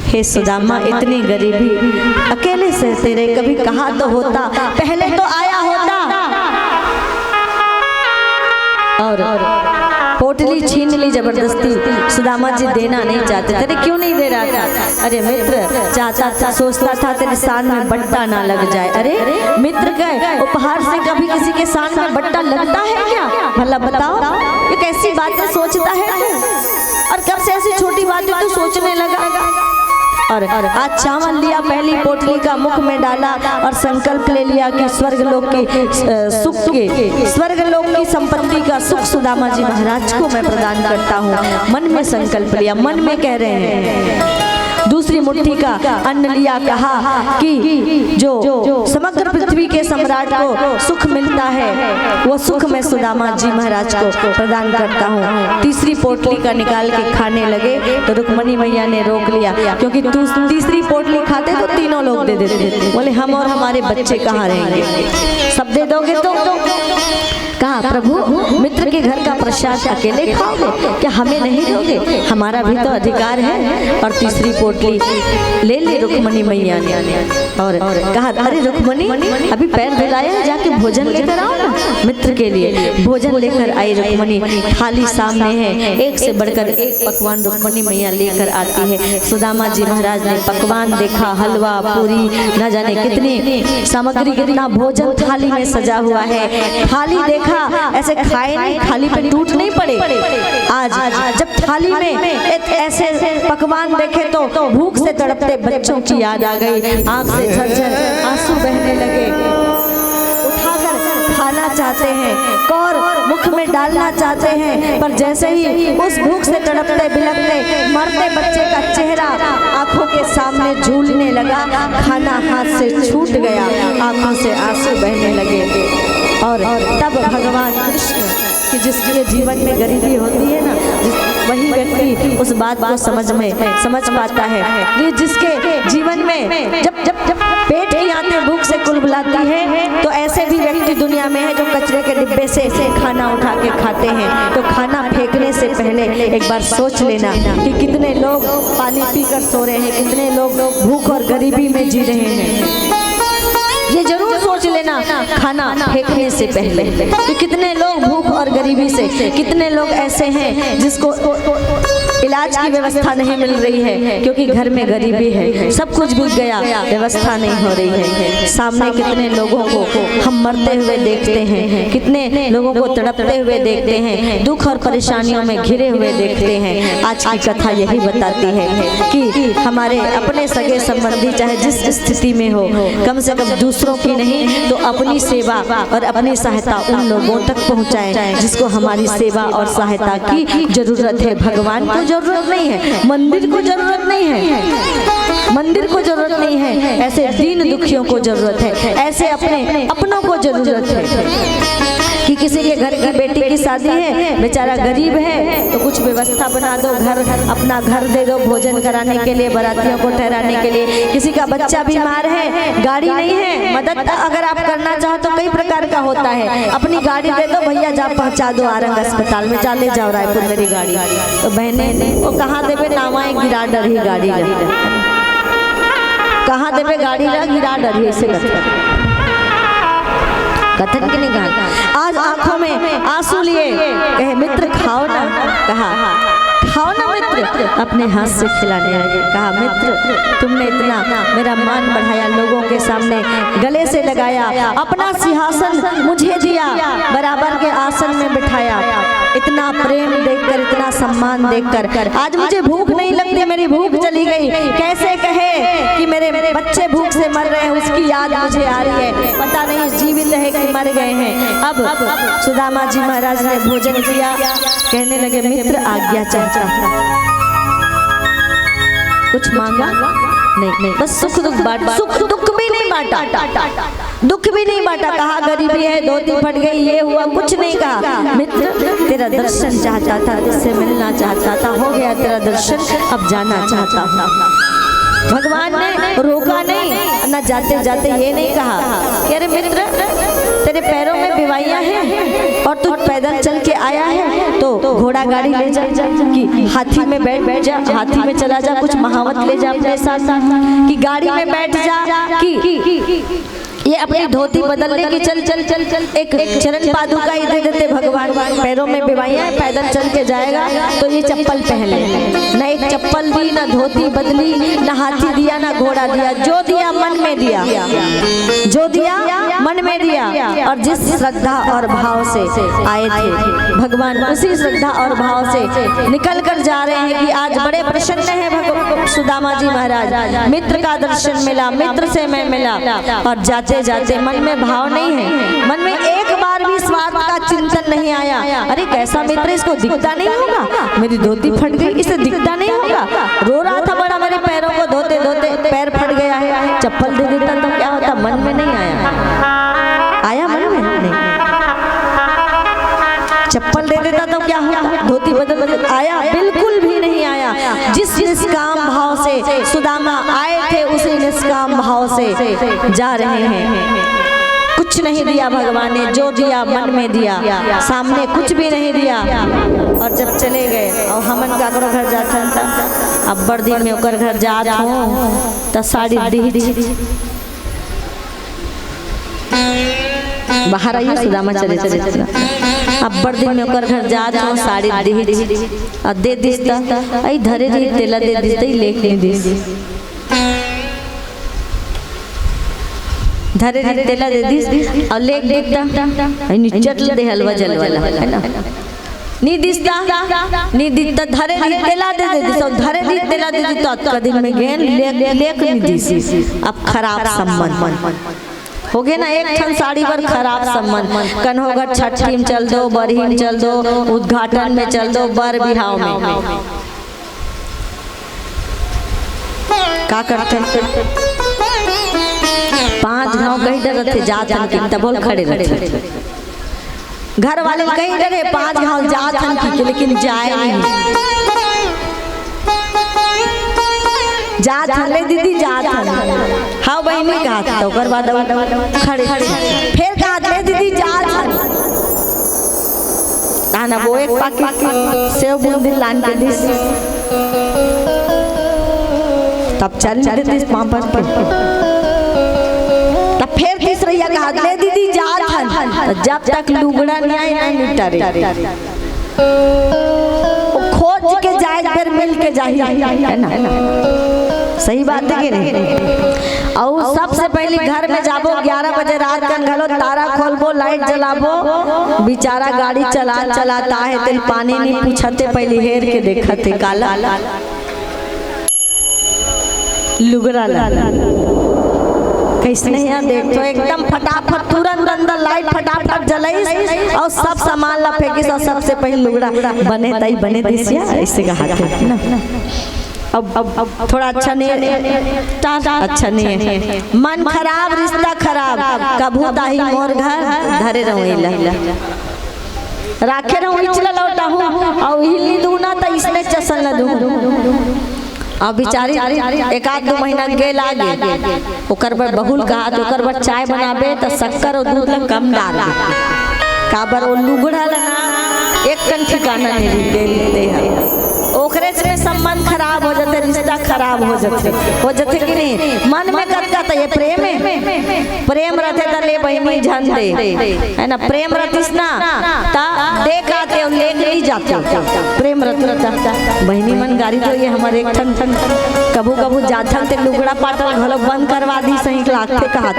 Speaker 1: हे सुदामा इतनी गरीबी अकेले सहते रहे, कभी कहा तो होता, पहले तो आया होता। और पोटली छीन ली जबरदस्ती। सुदामा जी देना नहीं चाहते। अरे क्यों नहीं दे रहा था? अरे मित्र चाहता था, सोचता था तेरे साथ में बट्टा ना लग जाए। अरे मित्र के उपहार से कभी किसी के साथ में बट्टा लगता है क्या? भला बताओ, ये कैसी बातें सोचता है तू? और कब से ऐसी छोटी बातें तू सोचने लगा? और आज चावल लिया, पहली पोटली का मुख में डाला और संकल्प ले लिया कि स्वर्गलोक की सुख के, स्वर्गलोक की संपत्ति का सुख सुदामा जी महाराज को मैं प्रदान करता हूँ। मन में संकल्प लिया, मन में कह रहे हैं। दूसरी मुट्ठी का अन्न लिया, कहा कि जो समग्र पृथ्वी के सम्राट को सुख मिलता है वो सुख मैं सुदामा जी महाराज को प्रदान करता हूँ। तीसरी पोटली का निकाल के खाने लगे तो रुक्मणी मैया ने रोक लिया, क्योंकि तीसरी पोटली खाते तो तीनों लोग दे देते। बोले हम और हमारे बच्चे कहाँ रहेंगे? सब दे दोगे तो? कहा प्रभु मित्र के घर का प्रसाद अकेले खाओगे क्या? हमें नहीं दोगे? हमारा भी तो अधिकार है। और तीसरी पोटली ले ली रुक्मणी मैया ने और कहा अरे रुक्मणी अभी पैर धुलाया, जाके भोजन लेकर आओ ना मित्र के लिए। भोजन लेकर आई रुक्मणी, थाली सामने है, एक से बढ़कर एक पकवान रुक्मणी मैया लेकर आती है। सुदामा जी महाराज ने पकवान देखा, हलवा पूरी न जाने कितनी सामग्री, कितना भोजन थाली में सजा हुआ है। थाली देखा ऐसे खाए नहीं, थाली पे टूट नहीं पड़े। आज जब थाली में एक ऐसे पकवान देखे तो भूख से तड़पते बच्चों की याद आ गई, आंख से झरझर आंसू बहने लगे। उठाकर खाना चाहते हैं, कौर मुख में डालना चाहते हैं, पर जैसे ही उस भूख से तड़पते बिलखते मरते बच्चे का चेहरा आंखों के सामने झूलने लगा, खाना हाथ से छूट गया, आंखों से आंसू बहने लगे। और तब भगवान कृष्ण कि जिसके जीवन में गरीबी होती है ना, वही व्यक्ति उस बात को समझ पाता है। ये जिसके जीवन में जब जब जब पेट की आंतें भूख से कुलबुलाती है, तो ऐसे भी व्यक्ति दुनिया में है जो कचरे के डिब्बे से खाना उठा के खाते हैं। तो खाना फेंकने से पहले एक बार सोच लेना कि कितने लोग पानी पीकर सो रहे हैं, कितने लोग भूख और गरीबी में जी रहे हैं। ये जरूर सोच लेना खाना फेंकने से पहले कि कितने लोग भूख और गरीबी से, कितने लोग ऐसे हैं जिसको इलाज की व्यवस्था नहीं मिल रही है क्योंकि घर में गरीबी है, सब कुछ बिक गया, व्यवस्था नहीं हो रही है। सामने कितने लोगों को हम मरते हुए देखते हैं, कितने लोगों को तड़पते हुए देखते हैं, दुख और परेशानियों में घिरे हुए देखते हैं। आज की कथा यही बताती है कि हमारे अपने सगे संबंधी चाहे जिस स्थिति में हो, कम से कम दूसरों की नहीं तो अपनी सेवा और अपनी सहायता उन लोगों तक पहुंचाएं जिसको हमारी सेवा और सहायता की जरूरत है। भगवान को जरूरत नहीं है, मंदिर को जरूरत नहीं है, मंदिर को जरूरत नहीं है, ऐसे दीन दुखियों को जरूरत है, ऐसे अपनों को जरूरत है कि किसी के घर की बेटी की शादी है, बेचारा गरीब है तो कुछ व्यवस्था बना दो, अपना घर दे दो भोजन कराने के लिए, बारातियों को ठहराने के लिए। किसी का बच्चा बीमार है, गाड़ी नहीं है, मदद अगर आप करना चाहो तो कई प्रकार का होता है, अपनी गाड़ी दे दो, भैया जा पहुंचा दो आरंग अस्पताल में, चले जाओ रायपुर मेरी गाड़ी। तो बहने वो कहाँ देवे नावाएं गिरा डर ही गाड़ी कहाँ देवे गाड़ी गिरा डर ही से कथन की नहीं कहा। आज आंखों में आंसू लिए कहे मित्र खाओ ना, कहा खाओ ना मित्र, अपने हाथ से खिलाने लगे। कहा मित्र तुमने इतना मेरा मान बढ़ाया, लोगों के सामने गले से लगाया, अपना सिंहासन मुझे दिया, बराबर के आसन में बिठाया, इतना प्रेम देखकर, इतना सम्मान देखकर आज मुझे भूख नहीं लगती, मेरी भूख चली गई। कैसे कहे कि मेरे बच्चे भूख से मर रहे हैं, उसकी याद मुझे आ रही है, पता नहीं जीवित है कि मर गए हैं। अब सुदामा जी महाराज ने भोजन किया, कहने लगे मित्र आज्ञा चाहता, कुछ मांगा नहीं, बस सुख दुख बांटा, सुख दुख भी नहीं बांटा, दुख भी नहीं बांटा। कहा गरीबी है, धोती फट गई, ये हुआ, कुछ नहीं कहा। मित्र तेरा दर्शन चाहता था, इससे मिलना चाहता था, हो गया तेरा दर्शन, अब जाना चाहता था। भगवान ने रोका नहीं, न जाते जाते ये नहीं कहा कि अरे मित्र तेरे पैरों में बीमारियां हैं और तू पैदल चल के आया है तो घोड़ा गाड़ी ले जा, कि हाथी में बैठ जा, हाथी में चला जा, कुछ महावत ले जा अपने साथ, कि गाड़ी में बैठ जा, कि ये अपनी धोती बदलने की चल एक चरण पादुका ही दे देते भगवान। पैरों में बीमारियां हैं, पैदल चल के जाएगा तो ये चप्पल पहन ले, न एक चप्पल दी, न धोती बदली, न हाथी दिया, न घोड़ा दिया, जो दिया मन में दिया, जो दिया मन में दिया। और जिस श्रद्धा और भाव से आए थे भगवान, उसी श्रद्धा और भाव से निकल कर जा रहे हैं कि आज बड़े प्रसन्न है सुदामा जी महाराज। मित्र का दर्शन मिला, मित्र से मैं मिला, और जाते जाते मन में भाव नहीं है, मन में एक बार भी स्वार्थ का चिंतन नहीं आया। अरे कैसा मित्र, इसको दिखता नहीं होगा, मेरी धोती फट गई, इसे दिखता नहीं होगा, रो रहा था बड़ा, मेरे पैरों को धोते धोते पैर फट गया है, चप्पल दे देता तो क्या होता, मन में नहीं आया, आया मन में नहीं, चप्पल दे देता तो क्या होता, धोती बदल आया, बिल्कुल भी नहीं आया। जिस निष्काम भाव से सुदामा आए थे उसी निष्काम भाव से जा रहे हैं। कुछ नहीं दिया भगवान ने, जो दिया मन में दिया, सामने कुछ भी नहीं दिया। और जब चले गए और हमन का घर जाता था, अब बड़ दिन में ओकर घर जात हूँ तो साड़ी दी बाहर आइए, सुदामा चले अब बड़ दिन में ओकर घर जा जाओ, साड़ी दी और दे दिस आई धरे दी तेला दे दिस लेख नहीं दिस, धरे दी तेला दे दिस और लेख देखता निचट दे हलवा जल वाला है ना, नी दिसता नी दिसता, धरे दी तेला दे दिस और धरे दी तेला दे दी, तो आज दिन में गेन लेख नहीं दिस। अब खराब संबंध हो गए ना, एक ठन साड़ी पर खराब संबंध, कन्होगर छठी में चल दो, बरही में चल दो, उद्घाटन में चल दो, बर बिहाव में का करते 5 गांव कहीं डरते जात हन की बोल खड़े रहते, घर वाले कहीं डरे 5 गांव जात हन की, लेकिन जाए नहीं। जात हले दीदी जात हले हाँ बहनी कहा तो ओकर बाद खड़े फिर कहा ले दीदी जात हले ताना वो एक पाकिट सेव बूंदी लान के दिस तब चल देती पापा के तब फिर तीसरा कहा ले दीदी जात हले जब तक लुगड़ा नहीं आए नहीं निपटारे खोज के जाए फिर मिल के जाए है ना सही बात है कि नहीं। और सबसे पहले घर में जाबो 11 बजे रात का घलो तारा खोलबो लाइट जलाबो बेचारा गाड़ी चलाता है तिल पानी नहीं पूछते पहले हेर के देखते काला लुगड़ा कैसने यहाँ देख तो एकदम फटाफट तुरंत अंदर लाइट फटाफट जलाई और सब सामान ला फेंकी और सबसे पहले लुगड़ा बने ताई बने दिसिया ऐसे कहा ना अब थोड़ा अच्छा नहीं अच्छा नहीं है मन खराब रिश्ता खराब कभू ताही मोर घर धरे रहुला राखे रहूं इचला लौटा हूं और हिली दूना त इसने चसन न दूं अब बेचारी एक आध 2 महीना गेल आगे ओकर पर बहुल कहा तो ओकर पर चाय बनाबे तो शक्कर और दूध ला कम डाल दे काबर ओ लुगड़ा ला एक टन ठिकाना नहीं देते हैं ओकरे से संबंध खराब हो जाते रिश्ता खराब हो जाते कि नहीं मन में कतका तो ये प्रेम रहते तो ले बहनी झन दे है ना प्रेम रतिस ना ता देख आते और ले नहीं जाते प्रेम रहता बहनी मन गाड़ी तो ये हमारे एक ठन कबू कबू जाथन ते लुगड़ा पाटल घलो बंद करवा दी सही लाखते का हाथ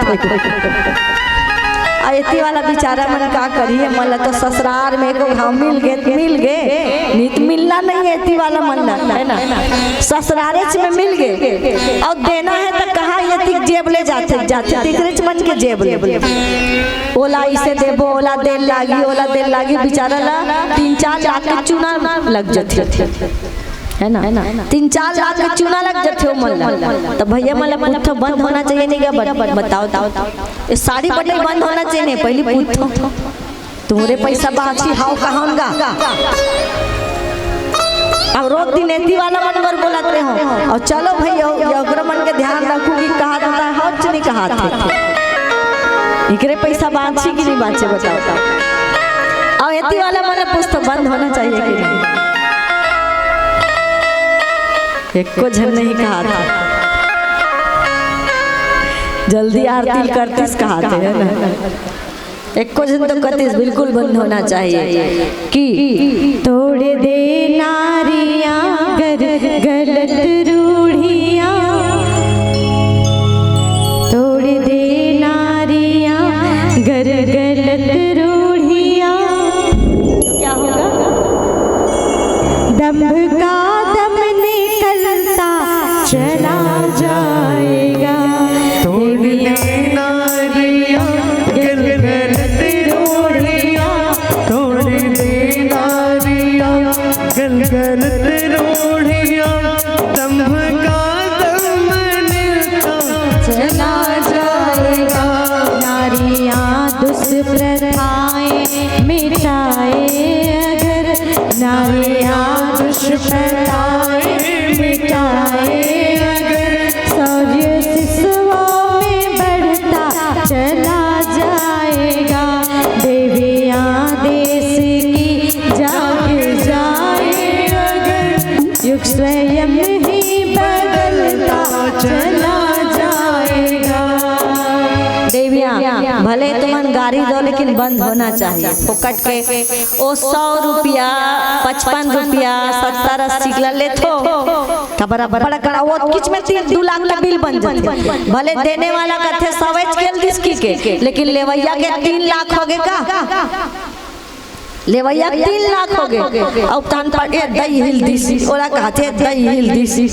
Speaker 1: एती वाला बेचारा मन का करिए मन तो ससुराल में को हम मिल गए नित मिलना नहीं है एती वाला मन है ना ससुराले में मिल गए और देना है तो कहाँ ये जेब ले जाते तीसरे मन के जेब ले ओला इसे देबो ओला देल लागी बेचारा ला 3-4 लाख के चूना लग जाते है ना 3-4 लाख के चूना लग जाते मन तो भैया मला पुट्ठो बंद होना चाहिए नहीं क्या बताओ ये साड़ी बटन बंद होना चाहिए नहीं पहले पुट्ठो तुम्हारे पैसा बाची हाउ कहांगा अब रोज दिन एती वाला मन पर बोलते हो और चलो भैया ओकरा मन के ध्यान रखू कि कहा जाता है हौच नहीं कहा थे इकरे पैसा बाची कि नहीं बाचे बताओ और एती वाला मन पुस्तक बंद होना चाहिए कि नहीं एक को झन नहीं कहा था जल्दी आरती करतीस कहा थे है ना एक को झन तो करतीस बिल्कुल बंद होना चाहिए कि तोड़ दे नारियां गलत रूढ़ियां तोड़ दे नारियां गलत रूढ़ियां तो क्या होगा दम्भ का चला जाएगा
Speaker 2: तोड़ दे नारियां गलत रूढ़ियां तोड़ दे नारियां गलत रूढ़ियां दम्भ का दमनता
Speaker 1: चला जाएगा नारियां दुष्प्रथाएं मिटाए अगर नारियां दुष्प्रथाएं मिटाए चला जाएगा देवियां देश की जाग जाए अगर युग स्वयं ही बदलता चला जाएगा देवियां भले तुमन गाड़ी दो लेकिन बंद होना चाहिए फोकट के ओ 100 रुपया 55 रुपया 70-80 ले थो बराबर बड़ा वो किच में 3-2 लाख का बिल बन जाते भले देने वाला कथे सवेच खेल दिसकी के लेकिन लेवैया के 3 लाख हो गए का लेवैया 3 लाख हो गए अब तान पर ए दई हिल दिसी ओला कहते दई हिल दिसी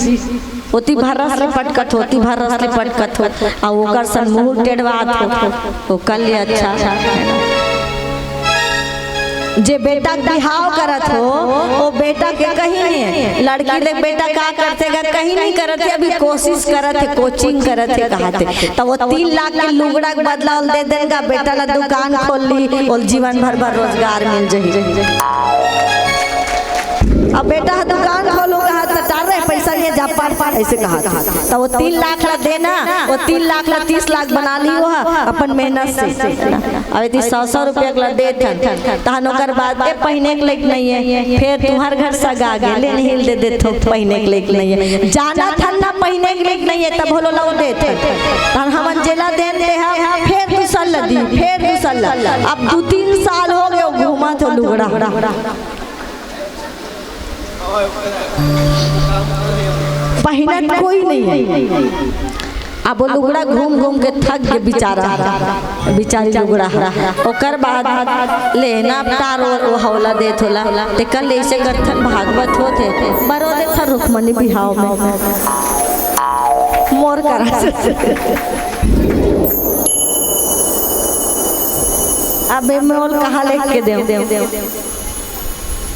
Speaker 1: होती भरस ले पटकट होती भरस ले पटकट हो आ ओकर सन मुंह टेढ़वात हो ओ कल अच्छा जे बेटा बिहाव करत हो वो बेटा के कहीं नहीं है लड़की देख बेटा का करते गा कहीं नहीं करत है अभी कोशिश करत है कोचिंग करत है कहते तो वो 3 लाख के लुगड़ा के बदला दे देगा बेटा ला दुकान खोल ली और जीवन भर रोजगार मिल जाही अब बेटा दुकान खोलो कहा तार रहे पैसा सही जा पार ऐसे कहा था। तो वो 3 लाख ला देना, वो 3 लाख ला 30 लाख बना ली वो अपन मेहनत से। अब यदि 100 रुपया ला दे तहन ओकर बाद पहने के लायक नहीं है, फिर तुम्हार घर सगा गेले नहीं दे देथो पहने के लायक नहीं है, जाना था ना पहने के लायक नहीं है तब बोलो ला दे तहन हम जेला दे है, फिर दूसरा दी, फिर दूसरा। अब 2-3 साल हो गए घूमा तो लुगड़ा पहनत कोई नहीं है। अब वो लुगड़ा घूम घूम के थक के बेचारी लुगड़ा ओकर बाद लेना तार वो हौला देत होला ते कल ऐसे गठन भागवत होते बरो दे था रुक्मणी बिहाव में मोर करा। अब मोल कहाँ लेके दे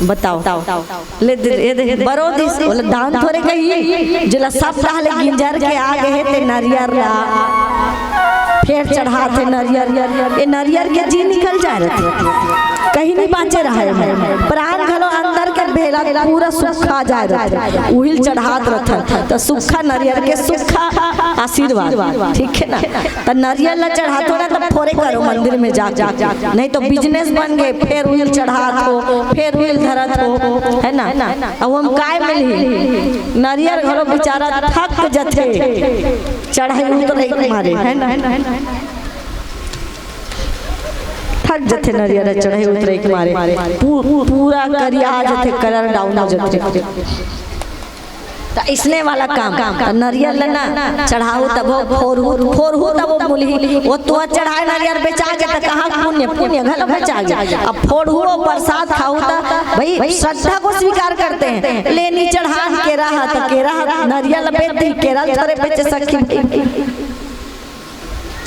Speaker 1: बताओ ले दे बरो दिस बोले दान थोड़े कही जिला सब डाले गिंजर के आगे है ते नारियर ला फिर चढ़ाते नारियर, ये नारियर के जी निकल जा रहे कहीं नहीं बाँचे रहा है, प्राण घलो अंदर के बेला पूरा सूखा जा रहा है, उहिल चढ़ात रहता तो सूखा नारियर के सूखा आशीर्वाद, ठीक है ना। तो नारियल ला चढ़ातो ना तो फोरे करो मंदिर में जा नहीं तो बिजनेस बन गए, फिर उहिल चढ़ात हो, फिर उहिल धरत हो, है ना। अब हम काय मिली नारियल घलो बेचारा थक जथे चढ़ाई उतरे मारे, है ना थक जथे नारियल चढ़ाई उतरे के मारे पूरा करिया जथे कलर डाउन हो जथे। तो इसने वाला काम नारियल लेना चढ़ाओ तब फोर हो तब मुली वो तो चढ़ाए नारियल बेचा के तो कहाँ पुण्य घल बचा गया। अब फोड़ हुआ प्रसाद खाओ तो भाई श्रद्धा को स्वीकार करते हैं, लेनी चढ़ा के रहा तो के रहा नारियल बेच केरा थोड़े बेच सकी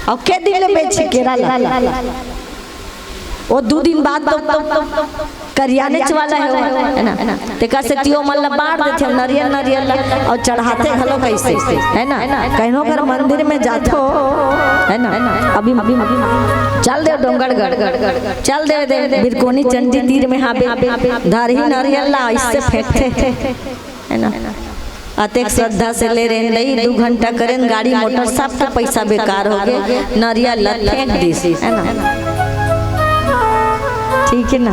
Speaker 1: और के दिन बेच केरा वो 2 दिन बाद तो करियाने वाला है ना ते कैसे तियो मल्ला बांट देते नारियल और चढ़ाते हलो कैसे, है ना। कहीं कर मंदिर में जातो, है ना। अभी चल दे डोंगरगढ़ चल दे बिरकोनी चंडी तीर में हाँ धारी नारियल ला इससे फेंकते, है ना। अतेक श्रद्धा से ले रहे नहीं 2 घंटा करें गाड़ी मोटर सब का पैसा बेकार हो गए, नारियल ला फेंक दी, है ना, ठीक है ना।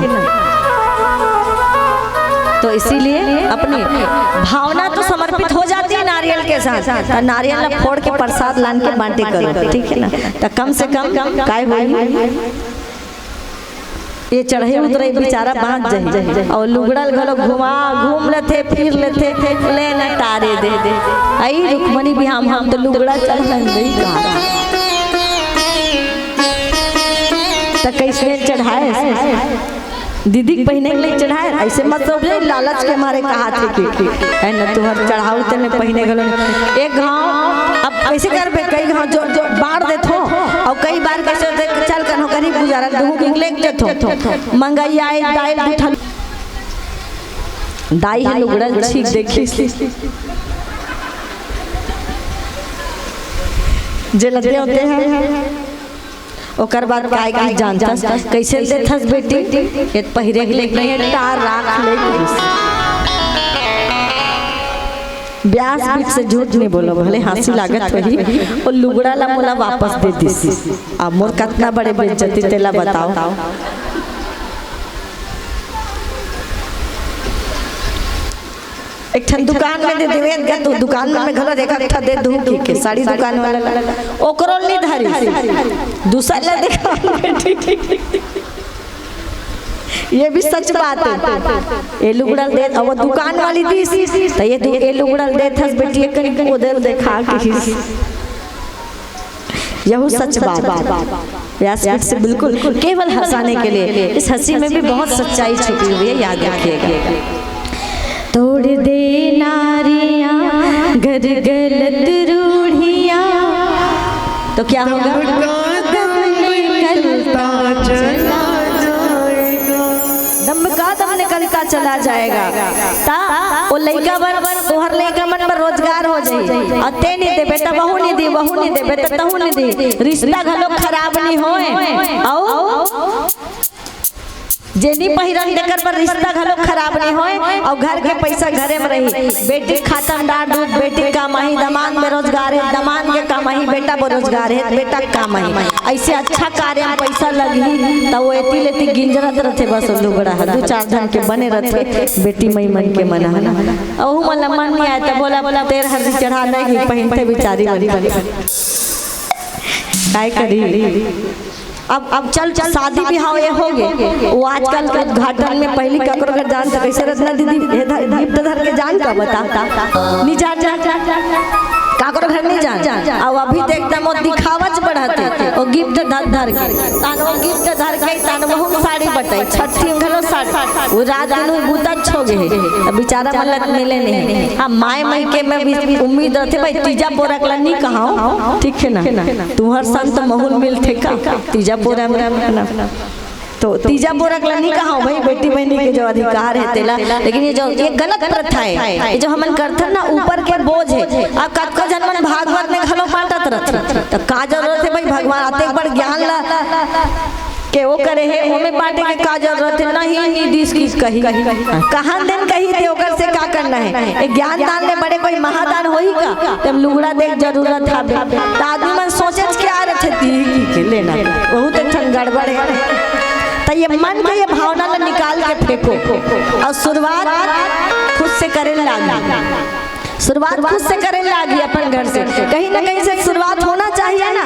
Speaker 1: तो इसीलिए अपनी भावना तो समर्पित हो जाती है नारियल के साथ, नारियल ला फोड़ के प्रसाद लान के बांटे करो, ठीक है ना। तो कम से कम काय होई ये चढ़े उतरे बेचारा बांध जाए और लुगड़ल घलो घूम लेते फिर लेते ले न तारे दे आई रुक्मणी भी हम तो लुगड़ा चल नहीं तो कैसे चढ़ाए दीदी पहने ले चढ़ाए ऐसे मत समझे लालच के मारे कहा थे कि है ना तुम्हारे चढ़ाओ तने पहने गलो एक गांव अब कैसे करबे कई गांव जो बाढ़ देथो और कई बार कैसे चल कनो करी गुजारा दहु के ले देथो मंगाई आए दाल उठा दाई है लुगड़ा ठीक देखी जे लगे होते हैं ओकर बाद काय की जानता कैसे देथस बेटी ये पहिरे के लेके नहीं टार राख ले ब्यास बीच से झूठ नहीं बोलो भले हंसी लागत वही और लुगड़ा ला मोला वापस दे दी। अब मोर कितना बड़े बेइज्जती तेला बताओ। एक ठन दुकान में दे देवे गया तो दुकान में घलो देखा था दे दूं के साड़ी दुकान वाला ओकरो नहीं धरी दूसरा ले देखा ये भी सच बात है। ये लुगड़ल दे और वो दुकान वाली दी तो ये लुगड़ल दे थस बेटी कहीं उधर देखा के यह सच बात व्यास से बिल्कुल केवल हंसाने के लिए। इस हंसी में भी बहुत सच्चाई छुपी हुई है, याद रखिएगा। तोड़ दे नारियां घर गलत रूढ़ियां तो क्या होगा दम का दम निकलता चला जाएगा ता वो लइका बन तोहर लइका मन पर रोजगार हो जाई अते नहीं दे बेटा बहू नहीं दे बेटा तहू नहीं दे रिश्ता घलो खराब नहीं होए आओ जेनी पहिरन देकर पर रिश्ता घलो खराब नहीं होए और घर के पैसा घरे में रही। बेटी खातन डार दूध, बेटी कमाही, दमाद बेरोजगार है, दमाद के कमाही, बेटा बेरोजगार है, बेटा कमाही। ऐसे अच्छा कार्य में पैसा लगी तो वो एती लेती गिंजरत रहते बस लुगड़ा है 2-4 धन के बने रहते। बेटी मई मन के मना है ना ओहू मन मन नहीं आया तो बोला तेर हल्दी चढ़ा नहीं पहनते बेचारी वाली काय करी। अब चल शादी ब्याह ये हो गए वो आजकल के उद्घाटन में पहली ककरो कर जान तक कैसे रत्ना दीदी गिफ्ट धर के जान का बता नहीं जा काकरो घर नहीं जान अब अभी तो एकदम वो दिखावच बढ़ाते और गिफ्ट धर के तान वो गिफ्ट धर के तान बहुत साड़ी बटाई छठी घलो साड़ी वो रात दिन बूता छो गए बेचारा मलक मिले नहीं। हां माय मई के मैं भी उम्मीद रहते भाई तीजा पोरा कला नहीं कहाओ ठीक है ना तुम्हार संत महूल मिलते का तीजा पोरा में तो तीजा पोरा कला नहीं कहाओ भाई बेटी बहनी के जो अधिकार है तेला। लेकिन ये जो ये गलत प्रथा है ये जो हमन करथन ना ऊपर के बोझ है। अब कतको जन्मन भागवत में घलो बांटत रहत तो का जरूरत है भाई भगवान आते एक बार ज्ञान ला के वो करे है हमें बांटे के का जरूरत है नहीं दिस की कही कहां दिन कही थे ओकर से का करना है। एक ज्ञान दान में बड़े कोई महादान होई का तब लुगड़ा देख जरूरत है तो आदमी मन सोचे क्या रहते के लेना बहुत ठन गड़बड़ है। तो ये मन के ये भावना ला निकाल के फेंको और शुरुआत खुद से करे लागी। शुरुआत खुद से करे लागी अपन घर से कहीं ना कहीं से शुरुआत होना चाहिए ना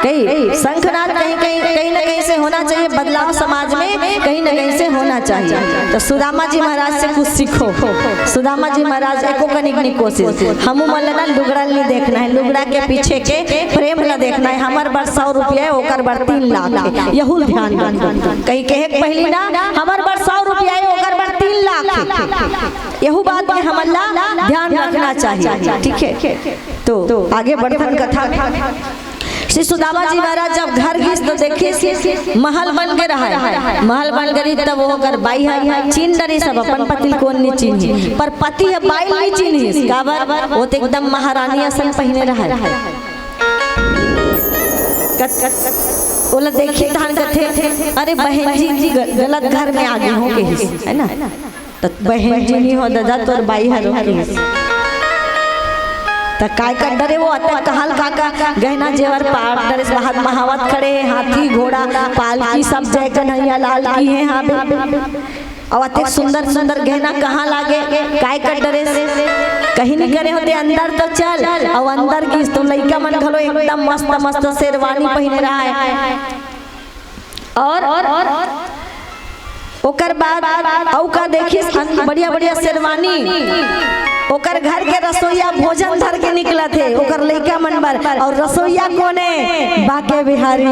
Speaker 1: कहीं शंखनाद कहीं ना कहीं से होना चाहिए। बदलाव समाज में कहीं ना कहीं से होना चाहिए। तो सुदामा जी महाराज से कुछ सीखो। सुदामा जी महाराज एको कनिकनी कोशिश हमू मन ना लुगड़ा नहीं देखना है लुगड़ा के पीछे के प्रेम ला देखना है। हमार बार 100 रुपया ओकर बार 3 लाख यहू ध्यान कहीं कहे पहली ना हमार बार 100 रुपया ओकर बार 3 लाख यहू बात में हमला ध्यान रखना चाहिए ठीक है। तो आगे बढ़न कथा श्री सुदामा जी महाराज जब घर घिस तो देखिए महल बन के रहा है। महल बन गई तब वो कर बाई है चीन डरी सब अपन पति कौन नहीं चीन पर पति है बाई नहीं चीन काबर वो तो एकदम महारानी असन पहने रहा है। बोला देखिए धान कथे अरे बहन जी गलत घर में आ गए होंगे है ना तो बहन जी नहीं हो दादा तोर बाई है तो काय कर डरे वो अतः कहल काका गहना जेवर पार डरे हाथ महावत खड़े हाथी घोड़ा पालकी सब जय कन्हैया लाल की है हाँ और अतः सुंदर सुंदर गहना कहाँ लागे काय कर डरे कहीं नहीं करे होते अंदर तो चल और अंदर की तो लड़का मन घलो एकदम मस्त मस्त शेरवानी पहने रहा है और ओकर बाद औ का देखिए बढ़िया बढ़िया शेरवानी ओकर घर के रसोईया भोजन धर के निकला थे ओकर लइका मन बर और रसोईया कोने बाके बिहारी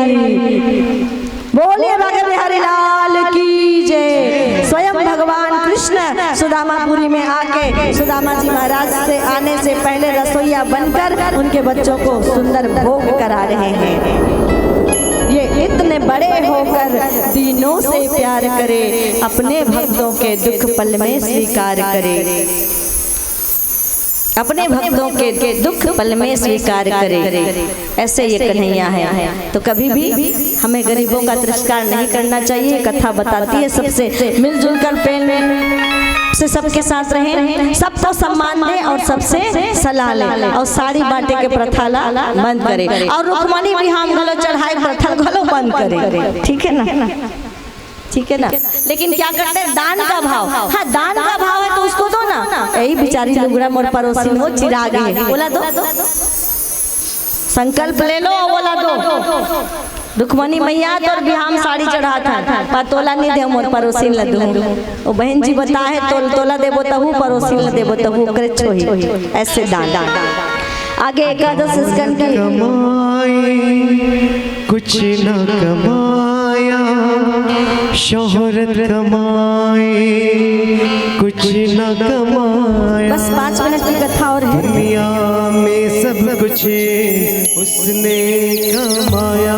Speaker 1: बोलिए बाके बिहारी लाल की जय। स्वयं भगवान कृष्ण सुदामापुरी में आके सुदामा जी महाराज से आने से पहले रसोईया बनकर उनके बच्चों को सुंदर भोग करा रहे हैं। ये इतने बड़े होकर दीनों से प्यार करे अपने भक्तों के दुख पल में स्वीकार करे अपने भक्तों के दुख पल में स्वीकार करे ऐसे ये कन्हैया है। तो कभी भी हमें गरीबों का तिरस्कार नहीं करना चाहिए। कथा बताती है सबसे मिलजुल कर प्रेम से सबके साथ रहें सबको सम्मान दें और सबसे सलाह लें और साड़ी बांटे के प्रथा ला बंद करें और रुक्मणी भी हम घलो चढ़ाए प्रथा घलो बंद करें ठीक है ना ठीक है ना। लेकिन क्या करते हैं दान का भाव हाँ दान का भाव है तो उसको दो ना। यही बेचारी लुगड़ा मोर पड़ोसी वो चिराग है बोला दो संकल्प ले लो बोला दो रुक्मणी मैया तो बिहाम साड़ी चढ़ा था पतोला नहीं दे मोर पड़ोसी ल दूं ओ बहन जी बता है तोला देबो तहु पड़ोसी ल देबो तहु करे छोही ऐसे दान आगे एकादश स्कंद की
Speaker 2: कुछ न कमाया शोहरत कमाए कुछ न कमाया
Speaker 1: बस 5 मिनट की कथा और है।
Speaker 2: दुनिया में सब कुछ उसने कमाया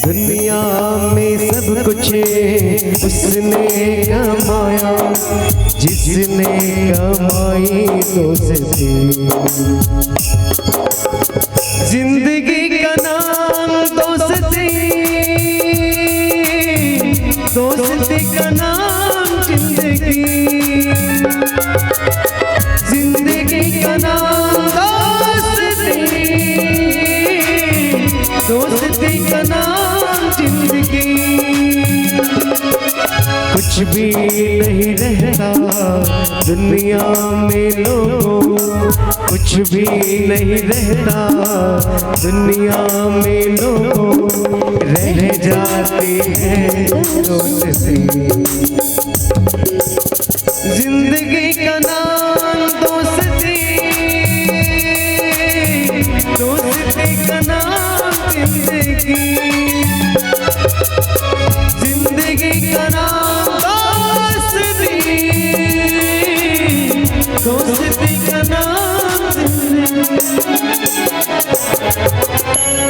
Speaker 2: दुनिया में सब कुछ उसने कमाया जिसने कमाई दोस्ती जिंदगी का नाम दोस्ती दोस्ती का भी नहीं रहता दुनिया में लोगों, कुछ भी नहीं रहता दुनिया में लोगों, रह जाती है दोस्ती। जिंदगी का नाम दोस्ती, दोस्ती का नाम जिंदगी, जिंदगी का नाम दोस्ती, दोस्ती का नाम जिंदगी।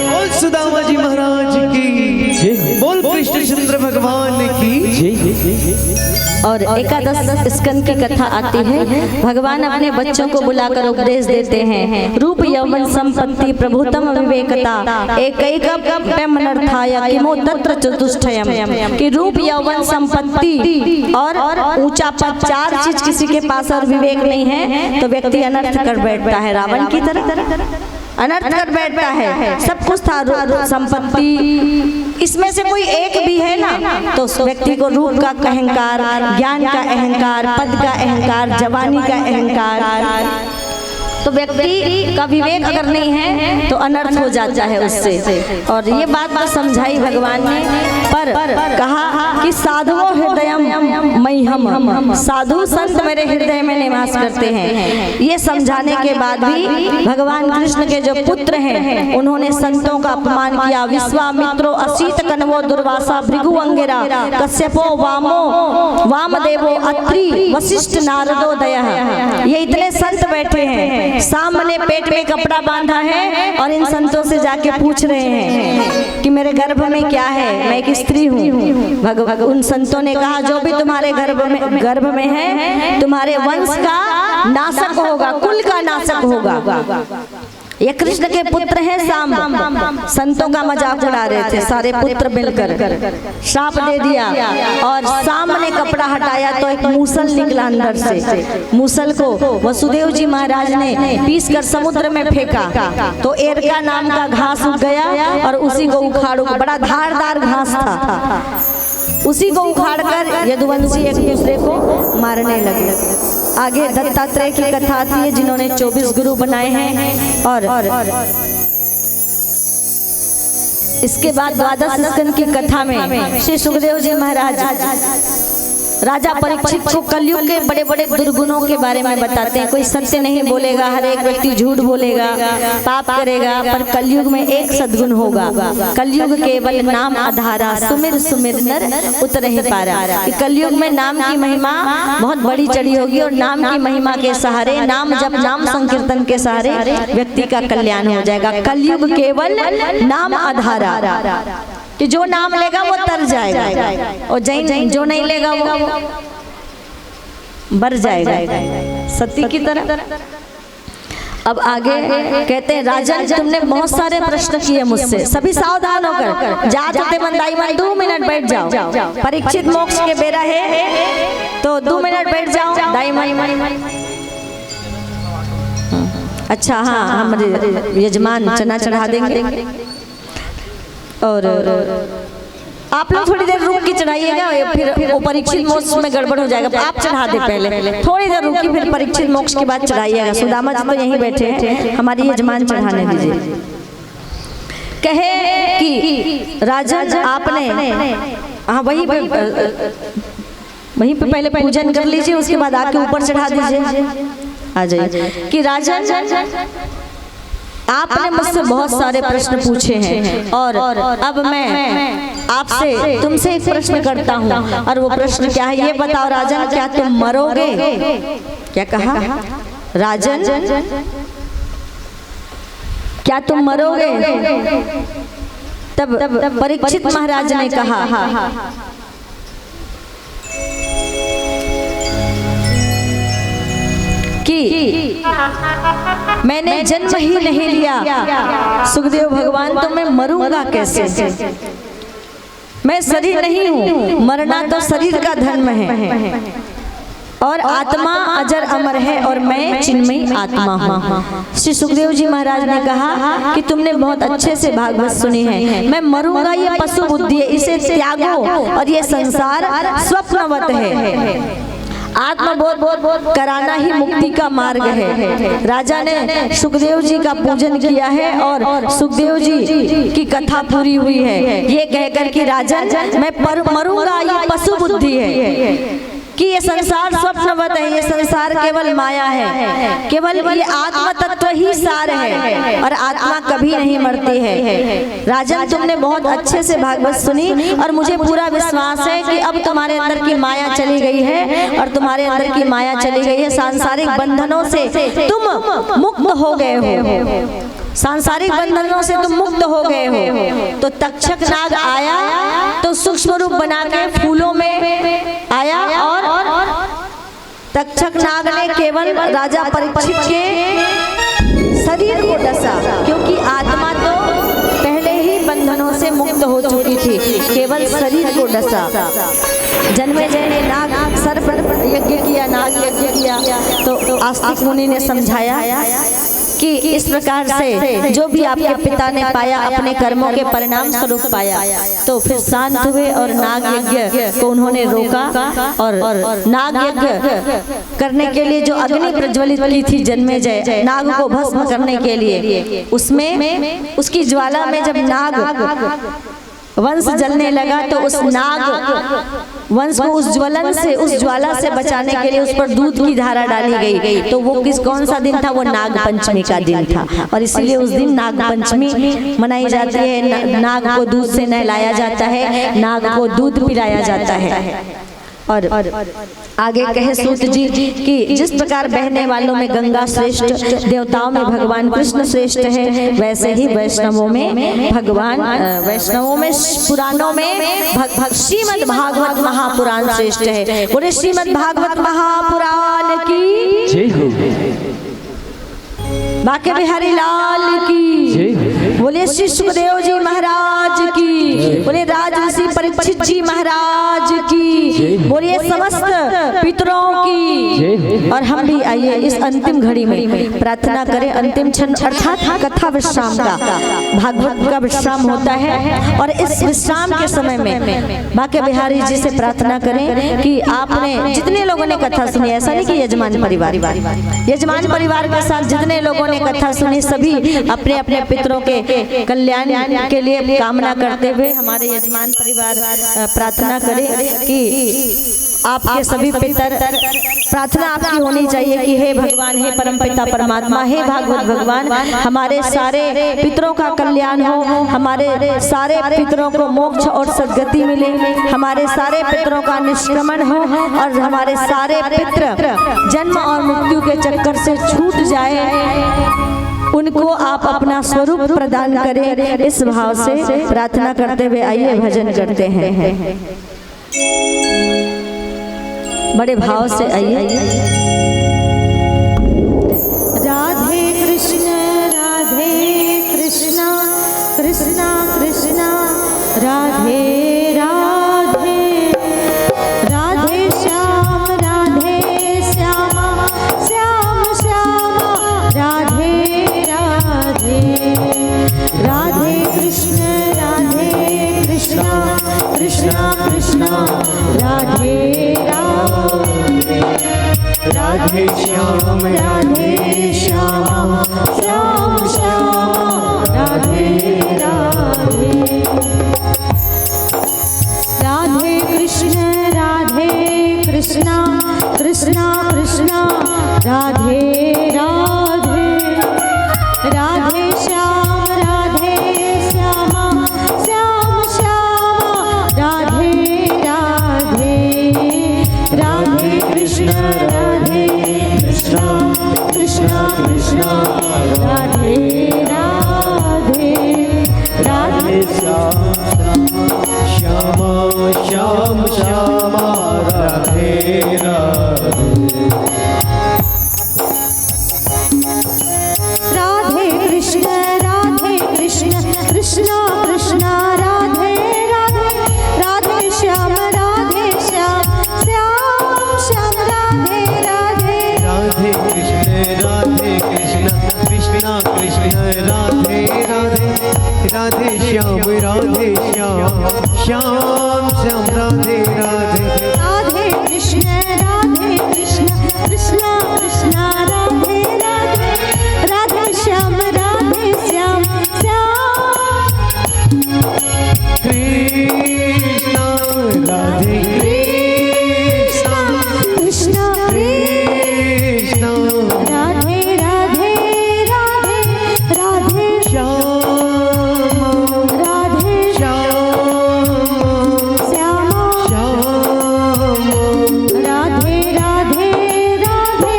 Speaker 2: बोल सुदामा जी महाराज की, बोल कृष्णचंद्र भगवान की।
Speaker 1: और एकादश स्कंद की कथा आती है। भगवान अपने बच्चों को बुलाकर उपदेश देते हैं। रूप यौवन संपत्ति प्रभुतम विवेकता एकैकमनर्थाय किमो तत्र चतुष्टयम्, कि रूप यौवन संपत्ति और ऊंचा पद, चार चीज किसी के पास और विवेक नहीं है तो व्यक्ति अनर्थ कर बैठता है। रावण की तरह अनर्थ कर बैठता है। सब कुछ था, संपत्ति, इसमें से कोई एक भी है ना तो उस व्यक्ति को रूप का अहंकार, ज्ञान का अहंकार, पद का अहंकार, जवानी का अहंकार, तो व्यक्ति का विवेक अगर नहीं है तो अनर्थ हो जाता है उससे। और ये बात तो समझाई भगवान ने, पर कहा कि साधुओं हृदयम मह्यम, साधु संत मेरे हृदय में निवास करते हैं। ये समझाने के बाद भी भगवान कृष्ण के जो पुत्र हैं उन्होंने संतों का अपमान किया। विश्वामित्रो, असीत कण्वो, दुर्वासा, भृगु अंगिरा, कश्यपो, वामो, वामदेवो, अत्रि, वशिष्ठ, नारदो, दयः, ये इतने संत बैठे हैं। सामने पेट में कपड़ा बांधा है और इन संतों से जाके पूछ रहे हैं कि मेरे गर्भ में क्या है, मैं एक स्त्री हूँ। उन संतों ने कहा जो भी तुम्हारे गर्भ में है तुम्हारे वंश का नाशक होगा, कुल का नाशक होगा। ये कृष्ण के पुत्र हैं साम। संतों का मजाक उड़ा रहे थे सारे पुत्र मिलकर, श्राप दे दिया और साम ने कपड़ा हटाया तो एक मूसल निकला अंदर से। मूसल को वसुदेव जी महाराज ने पीस कर समुद्र में फेंका तो एरका नाम का घास उग गया और उसी को उखाड़ो, बड़ा धारदार घास था, उसी को उखाड़कर यदुवंशी एक दूसरे को मारने लगे। आगे दत्तात्रेय की कथा आती है जिन्होंने 24 गुरु बनाए हैं। और इसके बाद द्वादश स्कंद की कथा में श्री सुखदेव जी महाराज राजा परीक्षित को कलयुग के बड़े बड़े दुर्गुणों के बारे में बताते हैं। कोई सत्य नहीं बोलेगा, हर एक व्यक्ति झूठ बोलेगा, पाप करेगा, पर कलयुग में एक सद्गुण होगा। कलयुग केवल नाम आधारा, सुमिर सुमिर नर उतरहि पारा। कलयुग में नाम की महिमा बहुत बड़ी चढ़ी होगी और नाम की महिमा के सहारे, नाम जब नाम संकीर्तन के सहारे व्यक्ति का कल्याण हो जाएगा। कलयुग केवल नाम आधारा, कि जो नाम लेगा वो तर जाएगा और जो नहीं लेगा वो बर जाएगा, सती की तरह। अब आगे कहते हैं राजन तुमने बहुत सारे प्रश्न किए मुझसे, सभी सावधान होकर जाते मंदाई मन 2 मिनट बैठ जाओ। परीक्षित मोक्ष के बेरा है तो 2 मिनट बैठ जाओ दाई मन। अच्छा हाँ, हमारे यजमान चना चढ़ा देंगे और आप लोग थोड़ी देर रुक के चढ़ाइएगा, फिर परीक्षित मोक्ष में गड़बड़ हो जाएगा। आप चढ़ा दे पहले, थोड़ी देर रुकी, फिर परीक्षित मोक्ष के बाद चढ़ाइएगा। सुदामा जी तो यहीं बैठे हैं, हमारी यजमान चढ़ाने दीजिए। कहे कि राजन आपने, हाँ वहीं पे पहले पूजन कर लीजिए, उसके बाद आके ऊपर चढ़ा दीजिए। आ जाइए कि राजन आपने मुझसे बहुत सारे प्रश्न पूछे हैं और अब मैं आपसे तुमसे एक प्रश्न करता हूँ। और वो प्रश्न क्या है ये बताओ राजन, क्या तुम मरोगे? क्या कहा राजन, क्या तुम मरोगे? तब परीक्षित महाराज ने कहा कि मैंने जन्म ही नहीं लिया सुखदेव भगवान, तो मैं मरूंगा कैसे? मैं शरीर नहीं हूँ, मरना तो शरीर का धर्म है और आत्मा अजर अमर है और मैं चिन्मयी आत्मा हूँ। श्री सुखदेव जी महाराज ने कहा कि तुमने बहुत अच्छे से भागवत सुनी है। मैं मरूंगा ये पशु बुद्धि है, इसे त्यागो और ये संसार स्वप्नवत है। आत्मबोध कराना ही मुक्ति का मार्ग है। राजा ने सुखदेव जी का पूजन किया है और सुखदेव जी की कथा पूरी हुई है ये कहकर कि राजन मैं मरूंगा ये पशु बुद्धि है कि ये संसार स्वप्नवत है, ये संसार केवल माया है, केवल ये आत्म तत्व ही सार है और आत्मा कभी नहीं मरती है। राजन तुमने बहुत अच्छे से भागवत सुनी और मुझे पूरा विश्वास है कि अब तुम्हारे अंदर की माया चली गई है और तुम्हारे अंदर की माया चली गई है। सांसारिक बंधनों से तुम मुक्त हो गए हो, सांसारिक बंधनों से तुम मुक्त हो गए हो। तो तक्षक नाग आया तो सूक्ष्म रूप बना के फूलों में आया और तक्षक नाग ने केवल राजा परीक्षित के शरीर को डसा, क्योंकि आत्मा तो पहले ही बंधनों से मुक्त हो चुकी थी, केवल शरीर को डसा। जन्मेजय ने नाग सर्प यज्ञ किया, नाग यज्ञ किया तो आस्तिक मुनि ने समझाया कि इस प्रकार से जो भी आपके पिता ने पाया अपने कर्मों के परिणाम स्वरूप पाया। तो फिर शांत हुए और नाग यज्ञ को उन्होंने रोका और नाग यज्ञ करने के लिए जो अग्नि प्रज्वलित की थी जन्मेजय नाग को भस्म करने के लिए, उसमें उसकी ज्वाला में जब नाग वंश जलने लगा तो उस नाग वंश को उस ज्वलन से, उस ज्वाला से बचाने के लिए उस पर दूध की धारा डाली गई। तो वो कौन सा दिन था? वो नाग पंचमी का दिन था और इसलिए उस दिन नाग पंचमी मनाई जाती है। नाग को दूध से नहलाया जाता है, नाग को दूध पिलाया जाता है। और आगे कहे सूत जी कि जिस प्रकार बहने वालों में गंगा श्रेष्ठ, देवताओं में भगवान कृष्ण श्रेष्ठ है, वैसे ही वैष्णवों में भगवान, वैष्णवों में पुराणों में श्रीमद् भागवत महापुराण श्रेष्ठ है। बोले श्रीमद् भागवत महापुराण की जय हो, बांके बिहारी लाल की, बोले श्री सुखदेव जी महाराज की, बोले राजऋषि परीक्षित जी महाराज की, बोलिए समस्त पितरों की। और हम भी आइए इस अंतिम घड़ी में प्रार्थना करें। अंतिम क्षण अर्थात कथा विश्राम का, भागवत का विश्राम होता है और इस विश्राम के समय में बांके बिहारी जी से प्रार्थना करें कि आपने जितने लोगों ने कथा सुनी, ऐसा नहीं कि यजमान परिवार के साथ जितने लोगों ने कथा सुनी सभी अपने अपने पितरों के कल्याण के लिए कामना करते हुए हमारे यजमान परिवार प्रार्थना करें कि आपके सभी पितर, प्रार्थना आपकी होनी चाहिए कि हे भगवान, हे परमपिता परमात्मा, हे भागवत भगवान, हमारे सारे पितरों का कल्याण हो, हमारे सारे पितरों को मोक्ष और सद्गति मिले, हमारे सारे पितरों का निष्क्रमण हो और हमारे सारे पितर जन्म और मृत्यु के चक्कर से छूट जाए, उनको आप अपना स्वरूप प्रदान करें। इस भाव से प्रार्थना करते हुए आइए भजन करते हैं। बड़े भाव से आइए। राधे कृष्ण कृष्ण कृष्ण कृष्ण राधे राधे, राधे श्याम श्याम श्याम श्याम राधे राधे, राधे कृष्ण कृष्ण कृष्ण राधे राधे, राधे श्याम श्याम श्याम राधे राधे, राधे कृष्ण कृष्ण कृष्ण राधे राधे, राधे श्याम श्याम श्याम राधे राधे, राधे कृष्ण कृष्ण राधे राधे, राधे
Speaker 2: श्याम श्याम श्याम राधे राधे,
Speaker 1: राधे कृष्ण कृष्ण कृष्ण राधे राधे, राधे श्याम श्याम श्याम राधे
Speaker 2: कृष्ण राधे राधे राधे श्याम श्याम श्याम राधे राधे
Speaker 1: राधे कृष्ण कृष्ण कृष्ण राधे राधे राधे श्याम श्याम
Speaker 2: कृष्ण राधे कृष्ण
Speaker 1: कृष्ण
Speaker 2: कृष्ण
Speaker 1: राधे राधे राधे राधे
Speaker 2: श्याम
Speaker 1: राधे
Speaker 2: श्याम
Speaker 1: श्याम
Speaker 2: श्याम
Speaker 1: राधे राधे राधे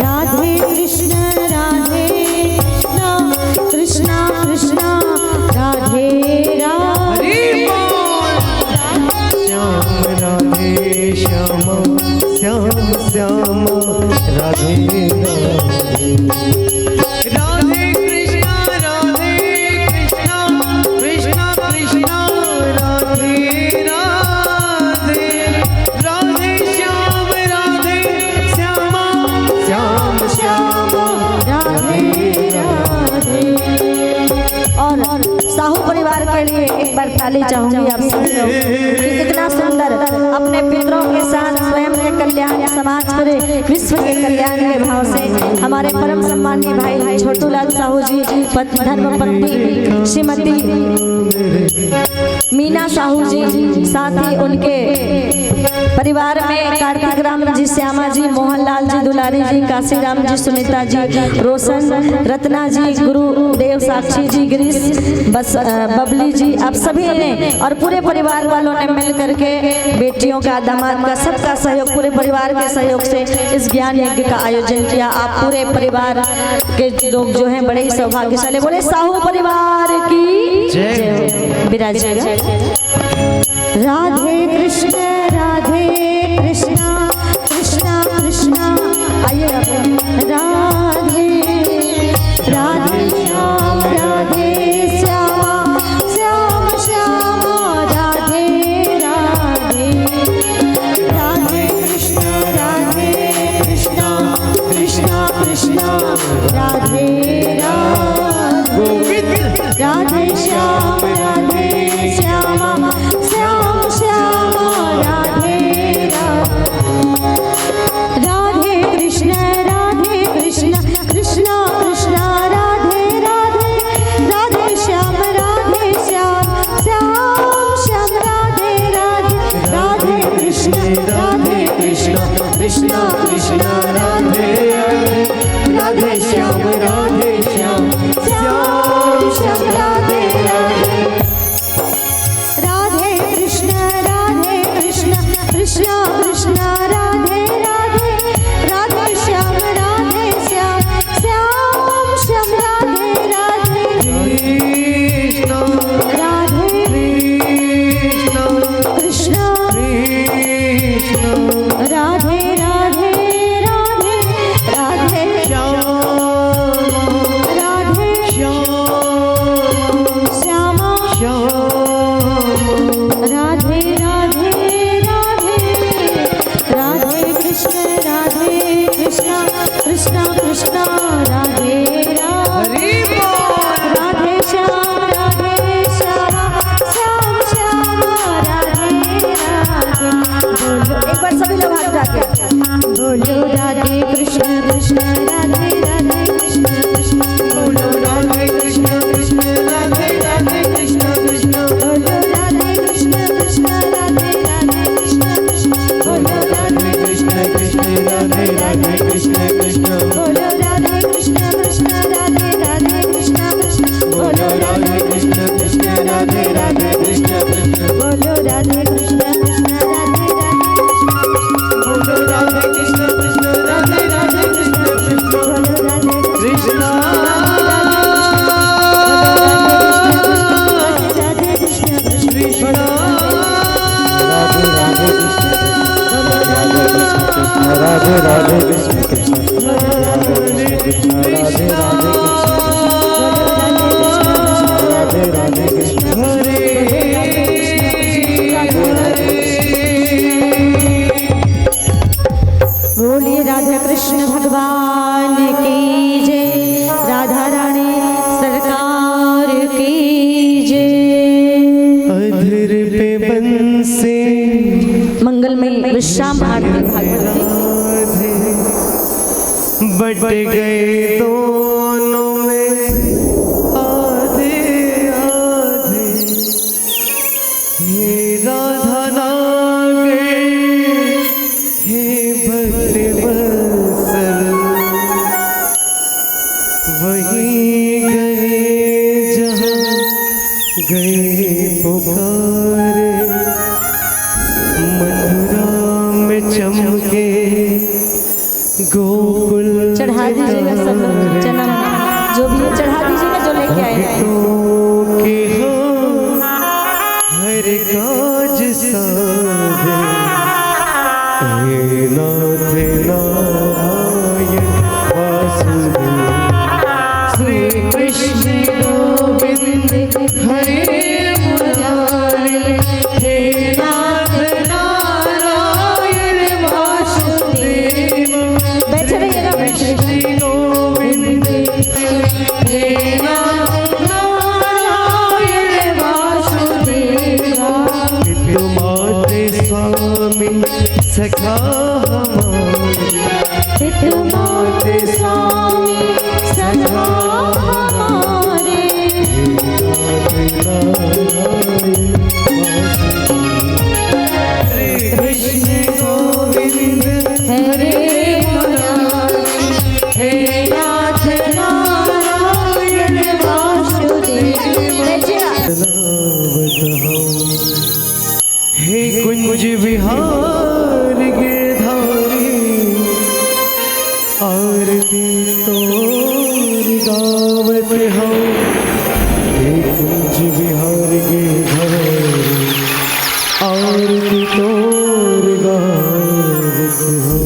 Speaker 1: राधे कृष्ण कृष्ण कृष्ण राधे राधे
Speaker 2: श्याम राधे श्याम श्याम श्याम राधे राधे राधे कृष्ण कृष्ण कृष्ण राधे राधे राधे श्याम राधे श्याम श्याम श्याम
Speaker 1: राधे राधे। और साहू परिवार के लिए एक बार ताली चाहूंगी आप सभी लोग। इतना सुंदर अपने पितरों के साथ स्वयं के कल्याण, समाज पूरे विश्व के कल्याण के भाव से हमारे परम सम्मानीय भाई छोटूलाल साहू जी धर्मपत्नी श्रीमती मीना साहू जी, साथ ही उनके परिवार में कार्तिक राम जी, श्यामा जी, मोहनलाल जी, दुलारी जी, काशीराम जी, सुनीता जी, रोशन, रत्ना जी, गुरुदेव साक्षी जी, गिरीश, बबली जी, आप सभी ने और पूरे परिवार वालों ने मिल करके बेटियों का, दामाद का, सबका सहयोग, पूरे परिवार के सहयोग से इस ज्ञान यज्ञ का आयोजन किया। आप पूरे परिवार के लोग जो हैं बड़े ही सौभाग्यशाली। बोले साहू परिवार की जय। विराजिएगा। राधे कृष्ण कृष्ण कृष्ण आइए राधे राधे श्याम श्याम श्याम राधे राधे राधे कृष्ण कृष्ण कृष्ण राधे राधे राधे श्याम श्याम श्याम राधे राधे कृष्ण कृष्ण कृष्ण राधे राधे राधे श्याम श्याम श्याम राधे राधे कृष्ण
Speaker 2: कृष्ण कृष्ण राधे राधे श्याम श्याम श्याम राधे राधे बट गए दोनों में आधे आधे। हे राधा नागर हे भक्त वत्सल, वहीं गए जहाँ गए पुकारे। मथुरा में चमके गोकुल
Speaker 1: चढ़ा दीजिएगा सब लोग जन्म जो भी है चढ़ा दीजिएगा जो लेके आए हैं।
Speaker 2: के हो हर काज साधे। हे नाथ नारायण वासुदेव, श्री कृष्ण गोविंद हरे मुरारी। हे नाथ नारायण वासुदेव,
Speaker 1: बैठे रहिएगा बैठे रहिएगा।
Speaker 2: गोविंद हे नाथ नारायण वासुदेव। तुम्हारे स्वामी सखा हमारे,
Speaker 1: तुम्हारे स्वामी सदा हमारे।
Speaker 2: कृष्ण गोविंद
Speaker 1: हरे मुरारी, हे नाथ नारायण वासुदेव।
Speaker 2: हे कुंज विहार गिरधारी, आरती तोर गावत हो। हे कुंज विहार गिरधारी, आरती तोर गावत हो।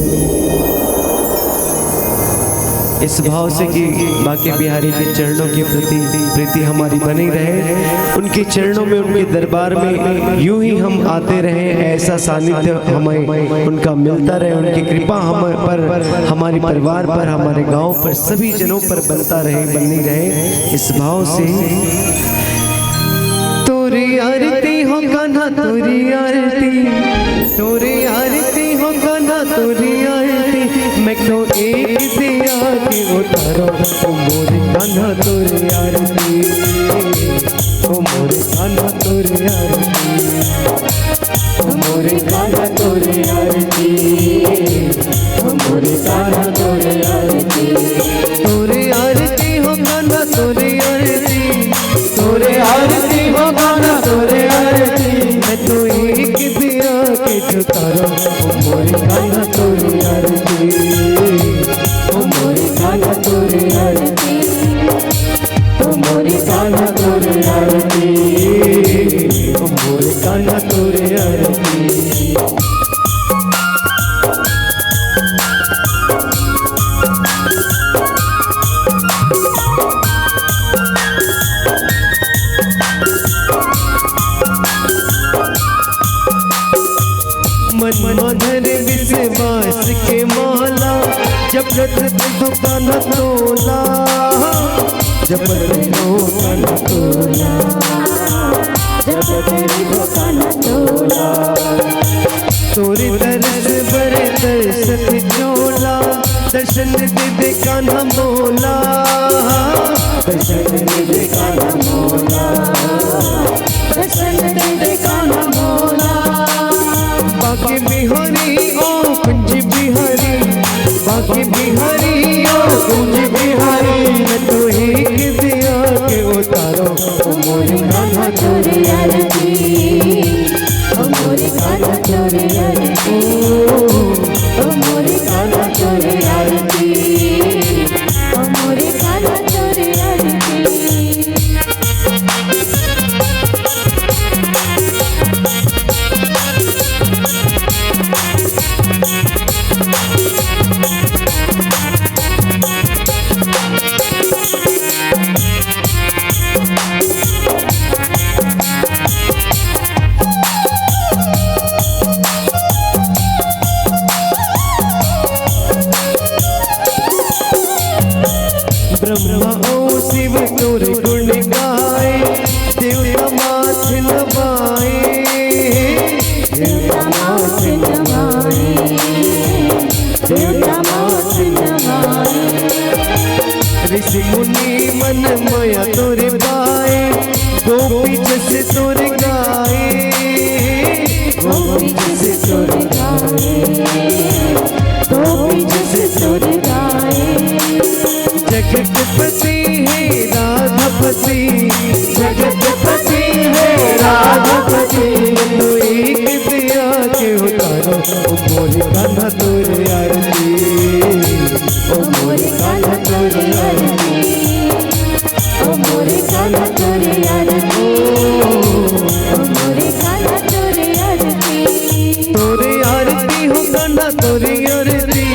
Speaker 2: इस भाव से कि बाके बिहारी के चरणों के प्रति प्रीति हमारी बनी रहे, उनके चरणों में उनके दरबार में यूं ही हम आते रहे, ऐसा सानिध्य हमें उनका मिलता रहे, उनकी कृपा हम पर, हमारे परिवार पर, हमारे गांव पर, सभी जनों पर बनता रहे, बनी रहे। इस भाव से तोरी आरती हो कान्हा तोरी आरती, तोरी आरती हो कान्हा तोरी आरती। मैं तो एक दिया के उतारो ओ मोरे कान्हा तोरी आरती, ओ मोरे कान्हा तोरी आरती, ओ मोरे कान्हा तोरी आरती, ओ मोरे कान्हा तोरी आरती। तोरे आरती हो कान्हा तोरी आरती, तोरे आरती हो कान्हा तोरे आरती। मैं तो एक दिया के उतारो ओ मोरे कान्हा तोरी आरती, ओ मोरे कान्हा तोरी आरती, ओ मोरे कान्हा तोरी आरती, ओ मोरे कान्हा तोरी आरती। मनमोहन विश्वास के माला, जपत दुकान तोला, जपत दुकान तोला, जपत दुकान तोला। तोरे दर्श बरे दर्शत चोला, दर्शन दे दे कान्हा मोला, दर्शन दे दे कान्हा मोला, दर्शन दे दे कान्हा मोला। बाके बिहारी ओ कुंज बिहारी, बाके बिहारी ओ कुंज बिहारी। मैं तो एक दिया के उतारो ओ मोरे कान्हा तोरी आरती, ओ मोरे कान्हा तोरी आरती, ओ मोरे कान्हा तोरी आरती,
Speaker 1: ओ मोरे कान्हा तोरी आरती।
Speaker 2: ब्रह्मा ओ शिव तोरे गुण गाए, देवता माथ नवाए, देवता माथ नवाए, देवता माथ नवाए। ऋषि मुनि मन माया तोरे पाए, गोपी जैसे तोरे गाए, गोपी जैसे तोरे गाए, गोपी जैसे तोरे गाए। जगतपति है राधापति, जगतपति है राधापति, तो एक दिया के उतारो ओ मोरे कान्हा तोरे आरती, ओ मोरे कान्हा तोरे आरती,
Speaker 1: ओ मोरे कान्हा तोरे आरती, ओ मोरे कान्हा तोरे आरती,
Speaker 2: तोरे आरती हो कान्हा तोरे आरती,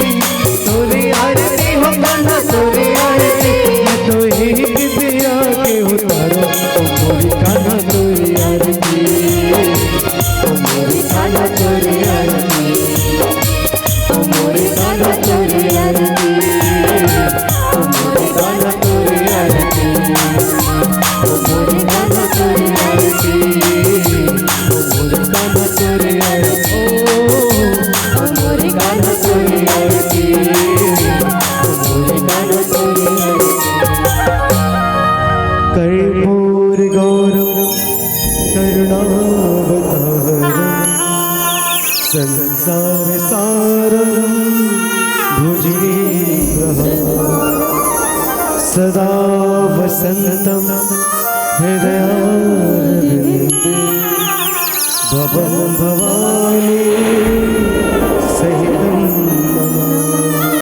Speaker 2: तोरे आरती हो कान्हा तोरे आरती, तो एक दिया के उतारो ओ मोरे कान्हा तोरे आरती, ओ मोरे कान्हा तोरे आरती,
Speaker 1: ओ मोरे कान्हा तोरे आरती,
Speaker 2: ओ मोरे कान्हा तोरे आरती, ओ मोरे कान्हा तोरे आरती, ओ मोरे कान्हा तोरे आरती,
Speaker 1: ओ मोरे कान्हा तोरे आरती,
Speaker 2: ओ मोरे कान्हा तोरे आरती। कर्पूर गौरव करुणावतारम संसार सारम भुजगेन्द्रहारम सदा वसन्तं हृदयारविन्दे भवं भवानी